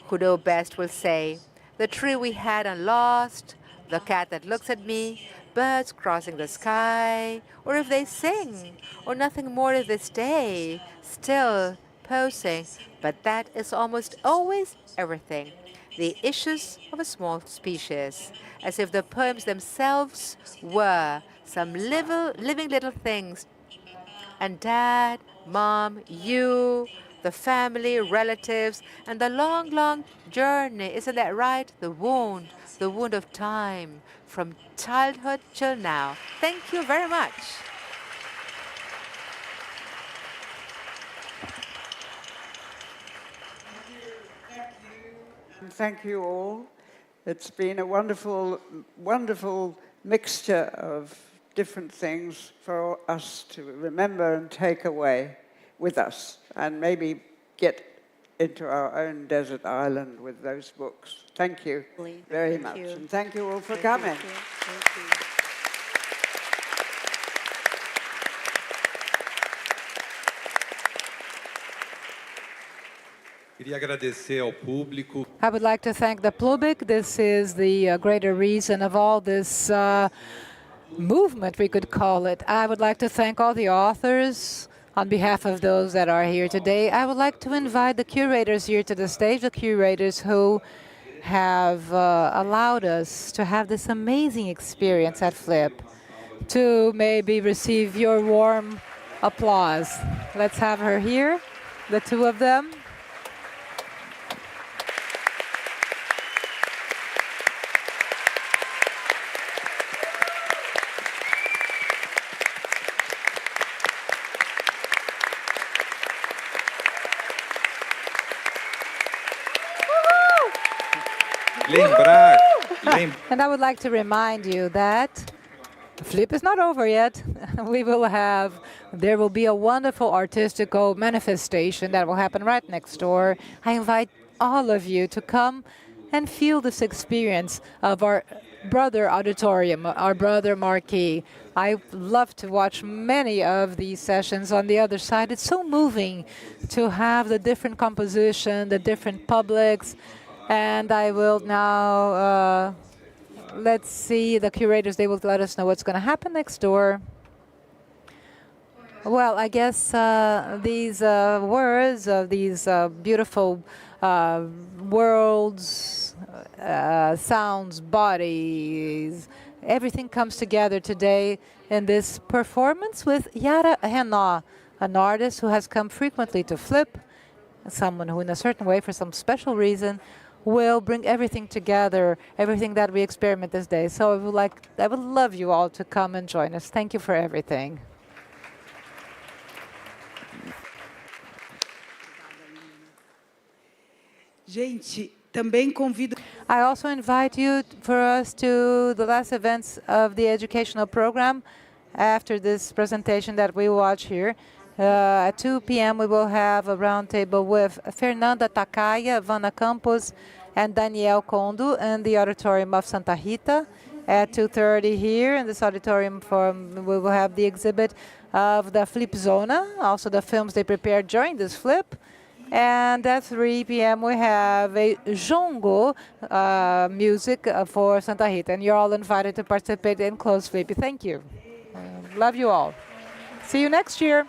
who know best will say, the tree we had and lost, the cat that looks at me, birds crossing the sky, or if they sing, or nothing more to this day, still posing, but that is almost always everything. The issues of a small species, as if the poems themselves were some living little things. And Dad, Mom, you, the family, relatives, and the long, long journey, isn't that right? The wound of time, from childhood till now. Thank you very much. Thank you all. It's been a wonderful, wonderful mixture of different things for us to remember and take away with us, and maybe get into our own desert island with those books. Thank you very much. And thank you all for coming. Thank you. I would like to thank the public. This is the greater reason of all this movement, we could call it. I would like to thank all the authors on behalf of those that are here today. I would like to invite the curators here to the stage, the curators who have allowed us to have this amazing experience at Flip, to maybe receive your warm applause. Let's have her here, the two of them. And I would like to remind you that Flip is not over yet. There will be a wonderful artistical manifestation that will happen right next door. I invite all of you to come and feel this experience of our brother auditorium, our brother marquee. I love to watch many of these sessions on the other side. It's so moving to have the different composition, the different publics. And I will now, let's see, the curators, they will let us know what's going to happen next door. Well, I guess these words of these beautiful worlds, sounds, bodies, everything comes together today in this performance with Yara Renaud, an artist who has come frequently to Flip, someone who in a certain way, for some special reason, will bring everything together, everything that we experiment this day. So I would love you all to come and join us. Thank you for everything. I also invite you for us to the last events of the educational program after this presentation that we watch here. At 2 p.m. we will have a roundtable with Fernanda Takaya, Vanna Campos, and Daniel Kondo in the auditorium of Santa Rita. At 2:30 here in this auditorium, we will have the exhibit of the Flip Zona, also the films they prepared during this Flip. And at 3 p.m. we have a jongo music for Santa Rita. And you're all invited to participate in Close Flip. Thank you. Love you all. See you next year.